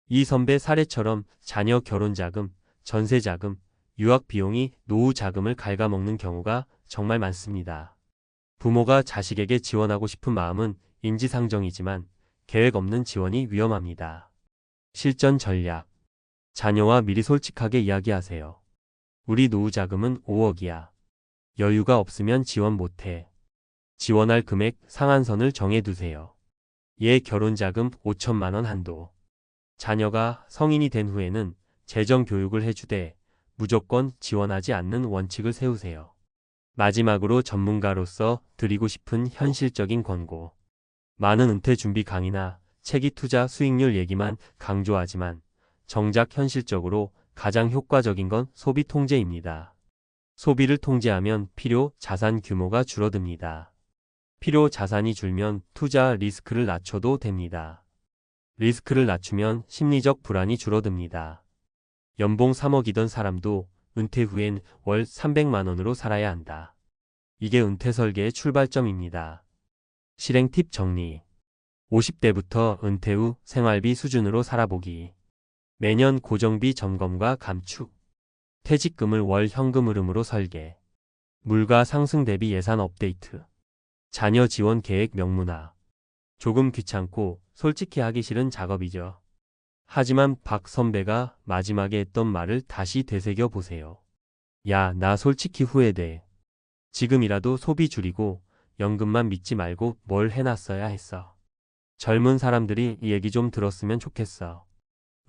이 선배 사례처럼 자녀 결혼자금, 전세자금, 유학비용이 노후 자금을 갉아먹는 경우가 정말 많습니다. 부모가 자식에게 지원하고 싶은 마음은 인지상정이지만 계획 없는 지원이 위험합니다. 실전 전략: 자녀와 미리 솔직하게 이야기하세요. 우리 노후 자금은 5억이야. 여유가 없으면 지원 못해. 지원할 금액 상한선을 정해두세요. 얘 결혼자금 5천만 원 한도. 자녀가 성인이 된 후에는 재정 교육을 해주되 무조건 지원하지 않는 원칙을 세우세요. 마지막으로 전문가로서 드리고 싶은 현실적인 권고. 많은 은퇴 준비 강의나 책이 투자 수익률 얘기만 강조하지만 정작 현실적으로 가장 효과적인 건 소비 통제입니다. 소비를 통제하면 필요 자산 규모가 줄어듭니다. 필요 자산이 줄면 투자 리스크를 낮춰도 됩니다. 리스크를 낮추면 심리적 불안이 줄어듭니다. 연봉 3억이던 사람도 은퇴 후엔 월 300만 원으로 살아야 한다. 이게 은퇴 설계의 출발점입니다. 실행 팁 정리. 50대부터 은퇴 후 생활비 수준으로 살아보기. 매년 고정비 점검과 감축. 퇴직금을 월 현금 흐름으로 설계. 물가 상승 대비 예산 업데이트. 자녀 지원 계획 명문화. 조금 귀찮고 솔직히 하기 싫은 작업이죠. 하지만 박 선배가 마지막에 했던 말을 다시 되새겨 보세요. 야, 나 솔직히 후회돼. 지금이라도 소비 줄이고 연금만 믿지 말고 뭘 해놨어야 했어. 젊은 사람들이 이 얘기 좀 들었으면 좋겠어.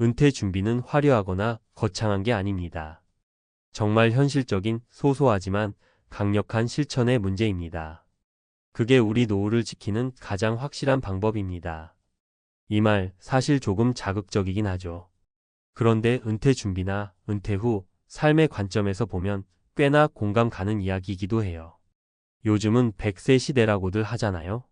은퇴 준비는 화려하거나 거창한 게 아닙니다. 정말 현실적인 소소하지만 강력한 실천의 문제입니다. 그게 우리 노후를 지키는 가장 확실한 방법입니다. 이 말 사실 조금 자극적이긴 하죠. 그런데 은퇴 준비나 은퇴 후 삶의 관점에서 보면 꽤나 공감 가는 이야기이기도 해요. 요즘은 100세 시대라고들 하잖아요.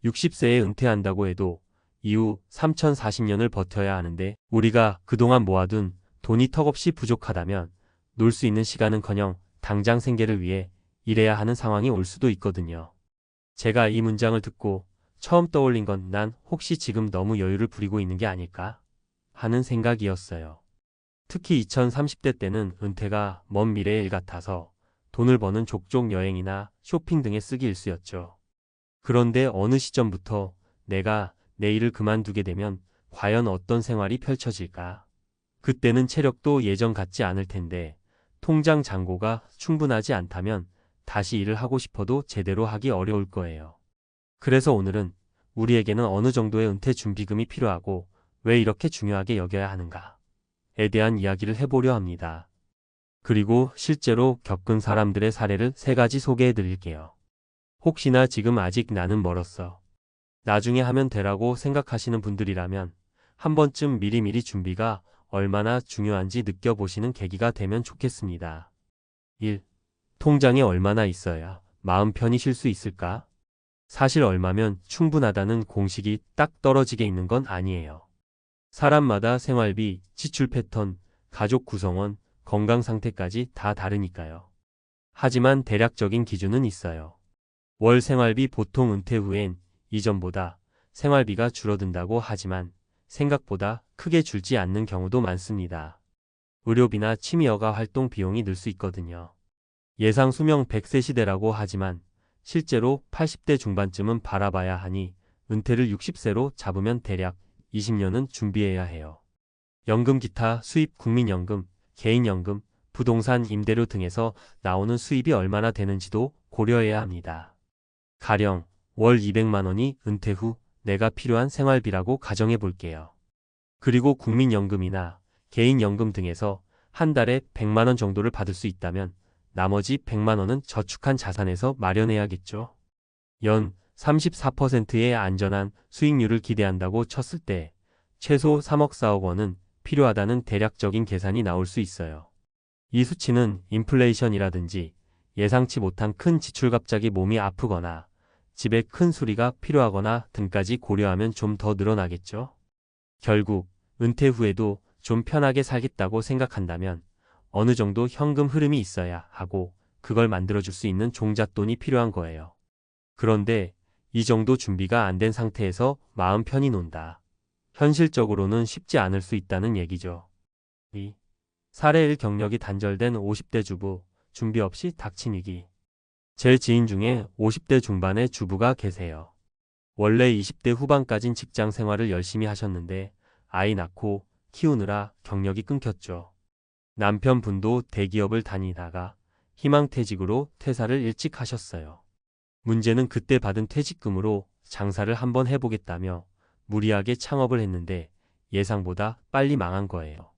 60세에 은퇴한다고 해도 이후 3040년을 버텨야 하는데 우리가 그동안 모아둔 돈이 턱없이 부족하다면 놀 수 있는 시간은커녕 당장 생계를 위해 일해야 하는 상황이 올 수도 있거든요. 제가 이 문장을 듣고 처음 떠올린 건 난 혹시 지금 너무 여유를 부리고 있는 게 아닐까 하는 생각이었어요. 특히 2030대 때는 은퇴가 먼 미래의 일 같아서 돈을 버는 족족 여행이나 쇼핑 등에 쓰기 일쑤였죠. 그런데 어느 시점부터 내가 내 일을 그만두게 되면 과연 어떤 생활이 펼쳐질까? 그때는 체력도 예전 같지 않을 텐데 통장 잔고가 충분하지 않다면 다시 일을 하고 싶어도 제대로 하기 어려울 거예요. 그래서 오늘은 우리에게는 어느 정도의 은퇴 준비금이 필요하고 왜 이렇게 중요하게 여겨야 하는가에 대한 이야기를 해보려 합니다. 그리고 실제로 겪은 사람들의 사례를 3가지 소개해 드릴게요. 혹시나 지금 아직 나는 멀었어. 나중에 하면 되라고 생각하시는 분들이라면 한 번쯤 미리미리 준비가 얼마나 중요한지 느껴보시는 계기가 되면 좋겠습니다. 1. 통장에 얼마나 있어야 마음 편히 쉴 수 있을까? 사실 얼마면 충분하다는 공식이 딱 떨어지게 있는 건 아니에요. 사람마다 생활비, 지출 패턴, 가족 구성원, 건강 상태까지 다 다르니까요. 하지만 대략적인 기준은 있어요. 월 생활비 보통 은퇴 후엔 이전보다 생활비가 줄어든다고 하지만 생각보다 크게 줄지 않는 경우도 많습니다. 의료비나 취미여가 활동 비용이 늘 수 있거든요. 예상 수명 100세 시대라고 하지만 실제로 80대 중반쯤은 바라봐야 하니 은퇴를 60세로 잡으면 대략 20년은 준비해야 해요. 연금 기타 수입 국민연금, 개인연금, 부동산 임대료 등에서 나오는 수입이 얼마나 되는지도 고려해야 합니다. 가령 월 200만 원이 은퇴 후 내가 필요한 생활비라고 가정해 볼게요. 그리고 국민연금이나 개인연금 등에서 한 달에 100만 원 정도를 받을 수 있다면 나머지 100만 원은 저축한 자산에서 마련해야겠죠. 연 34%의 안전한 수익률을 기대한다고 쳤을 때 최소 3억 4억 원은 필요하다는 대략적인 계산이 나올 수 있어요. 이 수치는 인플레이션이라든지 예상치 못한 큰 지출 갑자기 몸이 아프거나 집에 큰 수리가 필요하거나 등까지 고려하면 좀 더 늘어나겠죠. 결국 은퇴 후에도 좀 편하게 살겠다고 생각한다면 어느 정도 현금 흐름이 있어야 하고 그걸 만들어줄 수 있는 종잣돈이 필요한 거예요. 그런데 이 정도 준비가 안 된 상태에서 마음 편히 논다. 현실적으로는 쉽지 않을 수 있다는 얘기죠. 2. 사례 1 경력이 단절된 50대 주부, 준비 없이 닥친 위기. 제 지인 중에 50대 중반의 주부가 계세요. 원래 20대 후반까진 직장 생활을 열심히 하셨는데 아이 낳고 키우느라 경력이 끊겼죠. 남편분도 대기업을 다니다가 희망퇴직으로 퇴사를 일찍 하셨어요. 문제는 그때 받은 퇴직금으로 장사를 한번 해보겠다며 무리하게 창업을 했는데 예상보다 빨리 망한 거예요.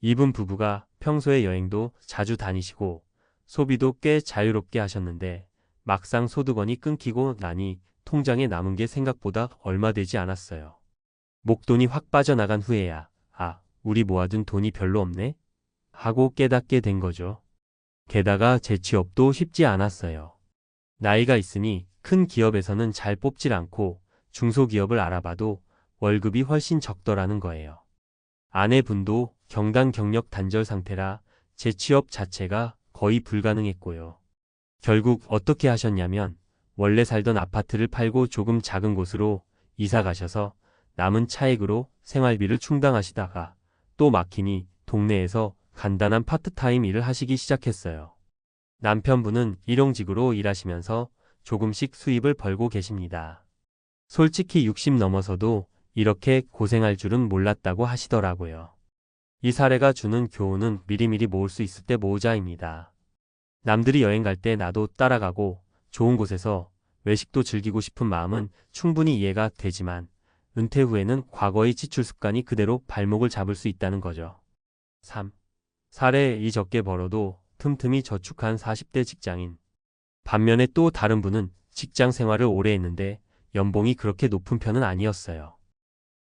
이분 부부가 평소에 여행도 자주 다니시고 소비도 꽤 자유롭게 하셨는데 막상 소득원이 끊기고 나니 통장에 남은 게 생각보다 얼마 되지 않았어요. 목돈이 확 빠져나간 후에야 우리 모아둔 돈이 별로 없네? 하고 깨닫게 된 거죠. 게다가 재취업도 쉽지 않았어요. 나이가 있으니 큰 기업에서는 잘 뽑질 않고 중소기업을 알아봐도 월급이 훨씬 적더라는 거예요. 아내분도 경단 경력 단절 상태라 재취업 자체가 거의 불가능했고요. 결국 어떻게 하셨냐면 원래 살던 아파트를 팔고 조금 작은 곳으로 이사 가셔서 남은 차액으로 생활비를 충당하시다가 또 막히니 동네에서 간단한 파트타임 일을 하시기 시작했어요. 남편분은 일용직으로 일하시면서 조금씩 수입을 벌고 계십니다. 솔직히 60 넘어서도 이렇게 고생할 줄은 몰랐다고 하시더라고요. 이 사례가 주는 교훈은 미리미리 모을 수 있을 때 모으자입니다. 남들이 여행 갈 때 나도 따라가고 좋은 곳에서 외식도 즐기고 싶은 마음은 충분히 이해가 되지만 은퇴 후에는 과거의 지출 습관이 그대로 발목을 잡을 수 있다는 거죠. 3. 사례 2 적게 벌어도 틈틈이 저축한 40대 직장인. 반면에 또 다른 분은 직장 생활을 오래 했는데 연봉이 그렇게 높은 편은 아니었어요.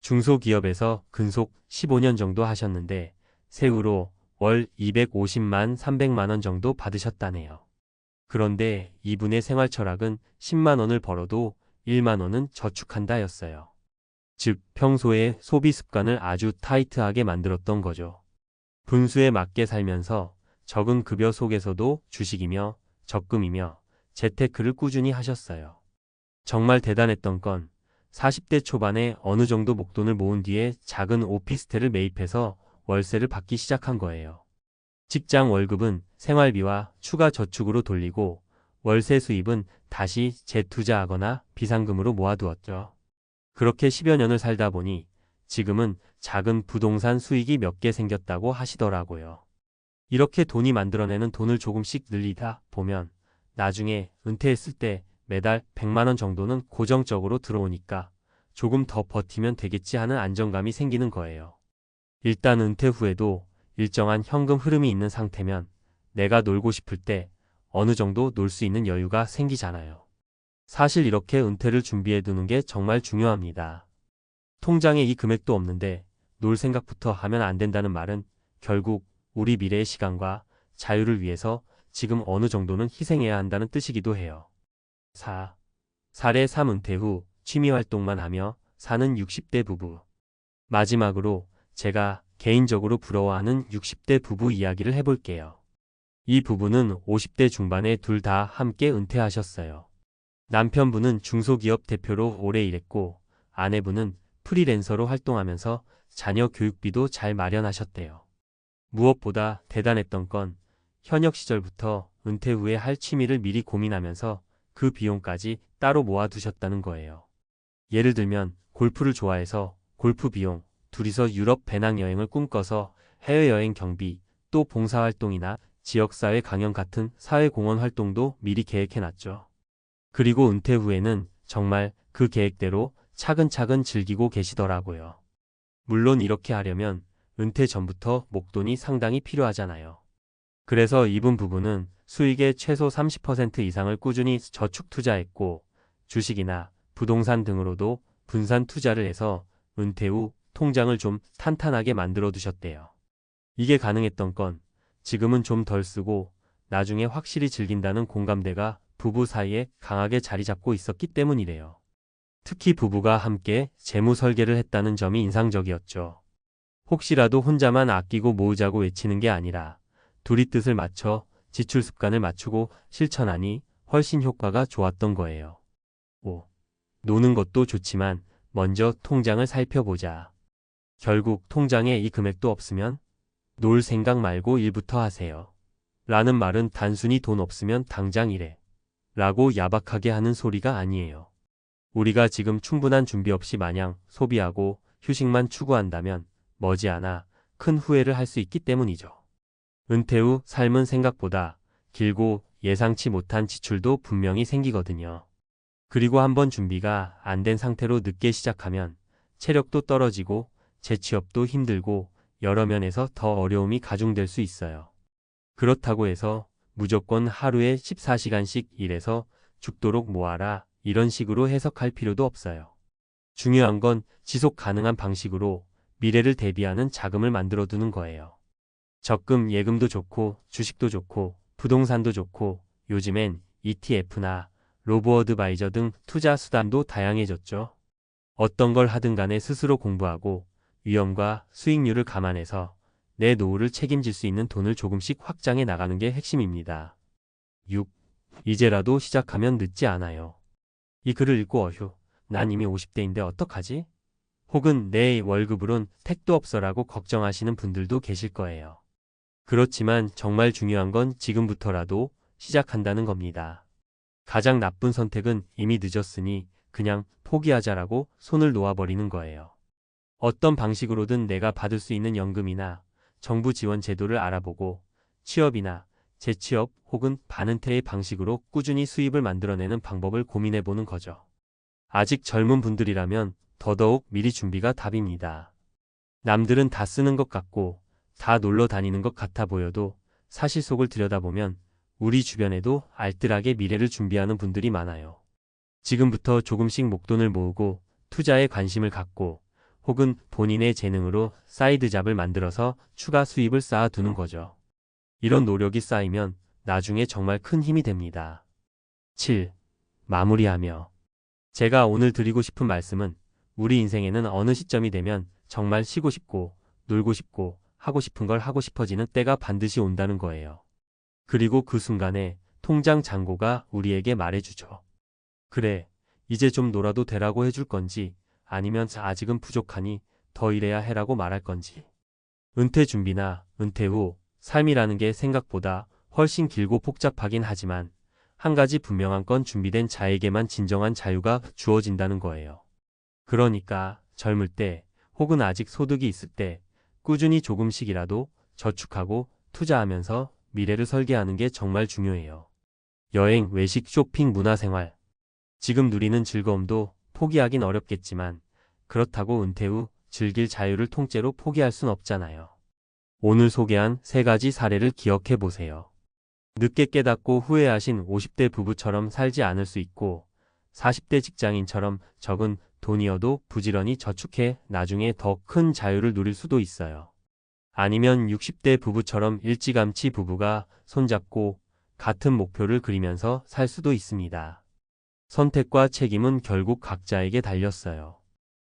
중소기업에서 근속 15년 정도 하셨는데 세후로 월 250만 300만 원 정도 받으셨다네요. 그런데 이분의 생활 철학은 10만 원을 벌어도 1만 원은 저축한다였어요. 즉 평소에 소비 습관을 아주 타이트하게 만들었던 거죠. 분수에 맞게 살면서 적은 급여 속에서도 주식이며 적금이며 재테크를 꾸준히 하셨어요. 정말 대단했던 건 40대 초반에 어느 정도 목돈을 모은 뒤에 작은 오피스텔을 매입해서 월세를 받기 시작한 거예요. 직장 월급은 생활비와 추가 저축으로 돌리고 월세 수입은 다시 재투자하거나 비상금으로 모아두었죠. 그렇게 10여 년을 살다 보니 지금은 작은 부동산 수익이 몇 개 생겼다고 하시더라고요. 이렇게 돈이 만들어내는 돈을 조금씩 늘리다 보면 나중에 은퇴했을 때 매달 100만 원 정도는 고정적으로 들어오니까 조금 더 버티면 되겠지 하는 안정감이 생기는 거예요. 일단 은퇴 후에도 일정한 현금 흐름이 있는 상태면 내가 놀고 싶을 때 어느 정도 놀 수 있는 여유가 생기잖아요. 사실 이렇게 은퇴를 준비해 두는 게 정말 중요합니다. 통장에 이 금액도 없는데 놀 생각부터 하면 안 된다는 말은 결국 우리 미래의 시간과 자유를 위해서 지금 어느 정도는 희생해야 한다는 뜻이기도 해요. 4. 사례 3 은퇴 후 취미활동만 하며 사는 60대 부부. 마지막으로 제가 개인적으로 부러워하는 60대 부부 이야기를 해볼게요. 이 부부는 50대 중반에 둘 다 함께 은퇴하셨어요. 남편분은 중소기업 대표로 오래 일했고 아내분은 프리랜서로 활동하면서 자녀 교육비도 잘 마련하셨대요. 무엇보다 대단했던 건 현역 시절부터 은퇴 후에 할 취미를 미리 고민하면서 그 비용까지 따로 모아두셨다는 거예요. 예를 들면 골프를 좋아해서 골프 비용, 둘이서 유럽 배낭여행을 꿈꿔서 해외여행 경비, 또 봉사활동이나 지역사회 강연 같은 사회공헌 활동도 미리 계획해놨죠. 그리고 은퇴 후에는 정말 그 계획대로 차근차근 즐기고 계시더라고요. 물론 이렇게 하려면 은퇴 전부터 목돈이 상당히 필요하잖아요. 그래서 이분 부부는 수익의 최소 30% 이상을 꾸준히 저축 투자했고 주식이나 부동산 등으로도 분산 투자를 해서 은퇴 후 통장을 좀 탄탄하게 만들어 두셨대요. 이게 가능했던 건 지금은 좀 덜 쓰고 나중에 확실히 즐긴다는 공감대가 부부 사이에 강하게 자리 잡고 있었기 때문이래요. 특히 부부가 함께 재무 설계를 했다는 점이 인상적이었죠. 혹시라도 혼자만 아끼고 모으자고 외치는 게 아니라 둘이 뜻을 맞춰 지출 습관을 맞추고 실천하니 훨씬 효과가 좋았던 거예요. 5. 노는 것도 좋지만 먼저 통장을 살펴보자. 결국 통장에 이 금액도 없으면 놀 생각 말고 일부터 하세요. 라는 말은 단순히 돈 없으면 당장 일해. 라고 야박하게 하는 소리가 아니에요. 우리가 지금 충분한 준비 없이 마냥 소비하고 휴식만 추구한다면 머지않아 큰 후회를 할 수 있기 때문이죠. 은퇴 후 삶은 생각보다 길고 예상치 못한 지출도 분명히 생기거든요. 그리고 한번 준비가 안 된 상태로 늦게 시작하면 체력도 떨어지고 재취업도 힘들고 여러 면에서 더 어려움이 가중될 수 있어요. 그렇다고 해서 무조건 하루에 14시간씩 일해서 죽도록 모아라 이런 식으로 해석할 필요도 없어요. 중요한 건 지속 가능한 방식으로 미래를 대비하는 자금을 만들어 두는 거예요. 적금, 예금도 좋고 주식도 좋고 부동산도 좋고 요즘엔 ETF나 로보어드바이저 등 투자 수단도 다양해졌죠. 어떤 걸 하든 간에 스스로 공부하고 위험과 수익률을 감안해서 내 노후를 책임질 수 있는 돈을 조금씩 확장해 나가는 게 핵심입니다. 6. 이제라도 시작하면 늦지 않아요. 이 글을 읽고 어휴, 난 이미 50대인데 어떡하지? 혹은 내 월급으론 택도 없어라고 걱정하시는 분들도 계실 거예요. 그렇지만 정말 중요한 건 지금부터라도 시작한다는 겁니다. 가장 나쁜 선택은 이미 늦었으니 그냥 포기하자라고 손을 놓아버리는 거예요. 어떤 방식으로든 내가 받을 수 있는 연금이나 정부 지원 제도를 알아보고 취업이나 재취업 혹은 반은퇴의 방식으로 꾸준히 수입을 만들어내는 방법을 고민해보는 거죠. 아직 젊은 분들이라면 더더욱 미리 준비가 답입니다. 남들은 다 쓰는 것 같고 다 놀러 다니는 것 같아 보여도 사실 속을 들여다보면 우리 주변에도 알뜰하게 미래를 준비하는 분들이 많아요. 지금부터 조금씩 목돈을 모으고 투자에 관심을 갖고 혹은 본인의 재능으로 사이드 잡을 만들어서 추가 수입을 쌓아두는 거죠. 이런 노력이 쌓이면 나중에 정말 큰 힘이 됩니다. 7. 마무리하며. 제가 오늘 드리고 싶은 말씀은 우리 인생에는 어느 시점이 되면 정말 쉬고 싶고 놀고 싶고 하고 싶은 걸 하고 싶어지는 때가 반드시 온다는 거예요. 그리고 그 순간에 통장 잔고가 우리에게 말해주죠. 그래, 이제 좀 놀아도 되라고 해줄 건지 아니면 아직은 부족하니 더 일해야 해라고 말할 건지. 은퇴 준비나 은퇴 후 삶이라는 게 생각보다 훨씬 길고 복잡하긴 하지만 한 가지 분명한 건 준비된 자에게만 진정한 자유가 주어진다는 거예요. 그러니까 젊을 때 혹은 아직 소득이 있을 때 꾸준히 조금씩이라도 저축하고 투자하면서 미래를 설계하는 게 정말 중요해요. 여행, 외식, 쇼핑, 문화생활. 지금 누리는 즐거움도 포기하긴 어렵겠지만 그렇다고 은퇴 후 즐길 자유를 통째로 포기할 순 없잖아요. 오늘 소개한 3가지 사례를 기억해 보세요. 늦게 깨닫고 후회하신 50대 부부처럼 살지 않을 수 있고 40대 직장인처럼 적은 돈이어도 부지런히 저축해 나중에 더 큰 자유를 누릴 수도 있어요. 아니면 60대 부부처럼 일찌감치 부부가 손잡고 같은 목표를 그리면서 살 수도 있습니다. 선택과 책임은 결국 각자에게 달렸어요.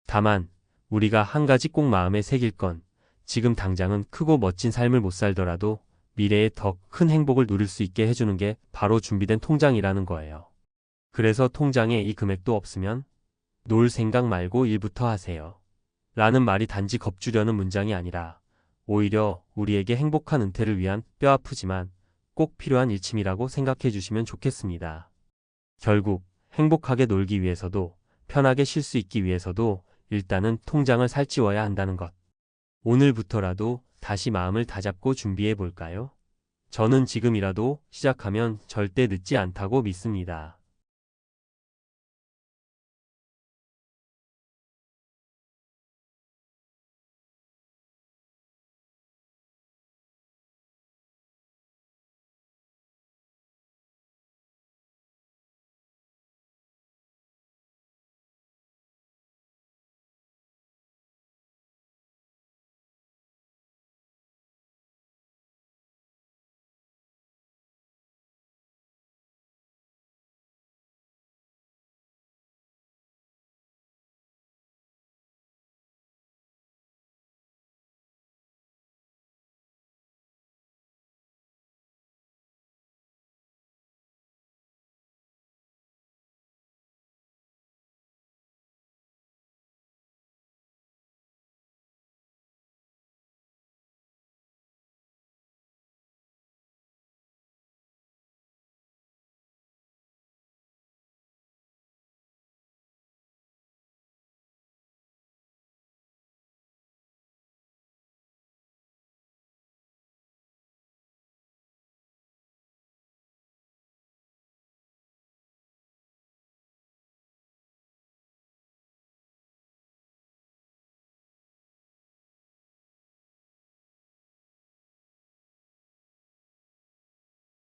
다만 우리가 한 가지 꼭 마음에 새길 건 지금 당장은 크고 멋진 삶을 못 살더라도 미래에 더 큰 행복을 누릴 수 있게 해주는 게 바로 준비된 통장이라는 거예요. 그래서 통장에 이 금액도 없으면 놀 생각 말고 일부터 하세요. 라는 말이 단지 겁주려는 문장이 아니라 오히려 우리에게 행복한 은퇴를 위한 뼈아프지만 꼭 필요한 일침이라고 생각해 주시면 좋겠습니다. 결국 행복하게 놀기 위해서도 편하게 쉴 수 있기 위해서도 일단은 통장을 살찌워야 한다는 것. 오늘부터라도 다시 마음을 다잡고 준비해 볼까요? 저는 지금이라도 시작하면 절대 늦지 않다고 믿습니다.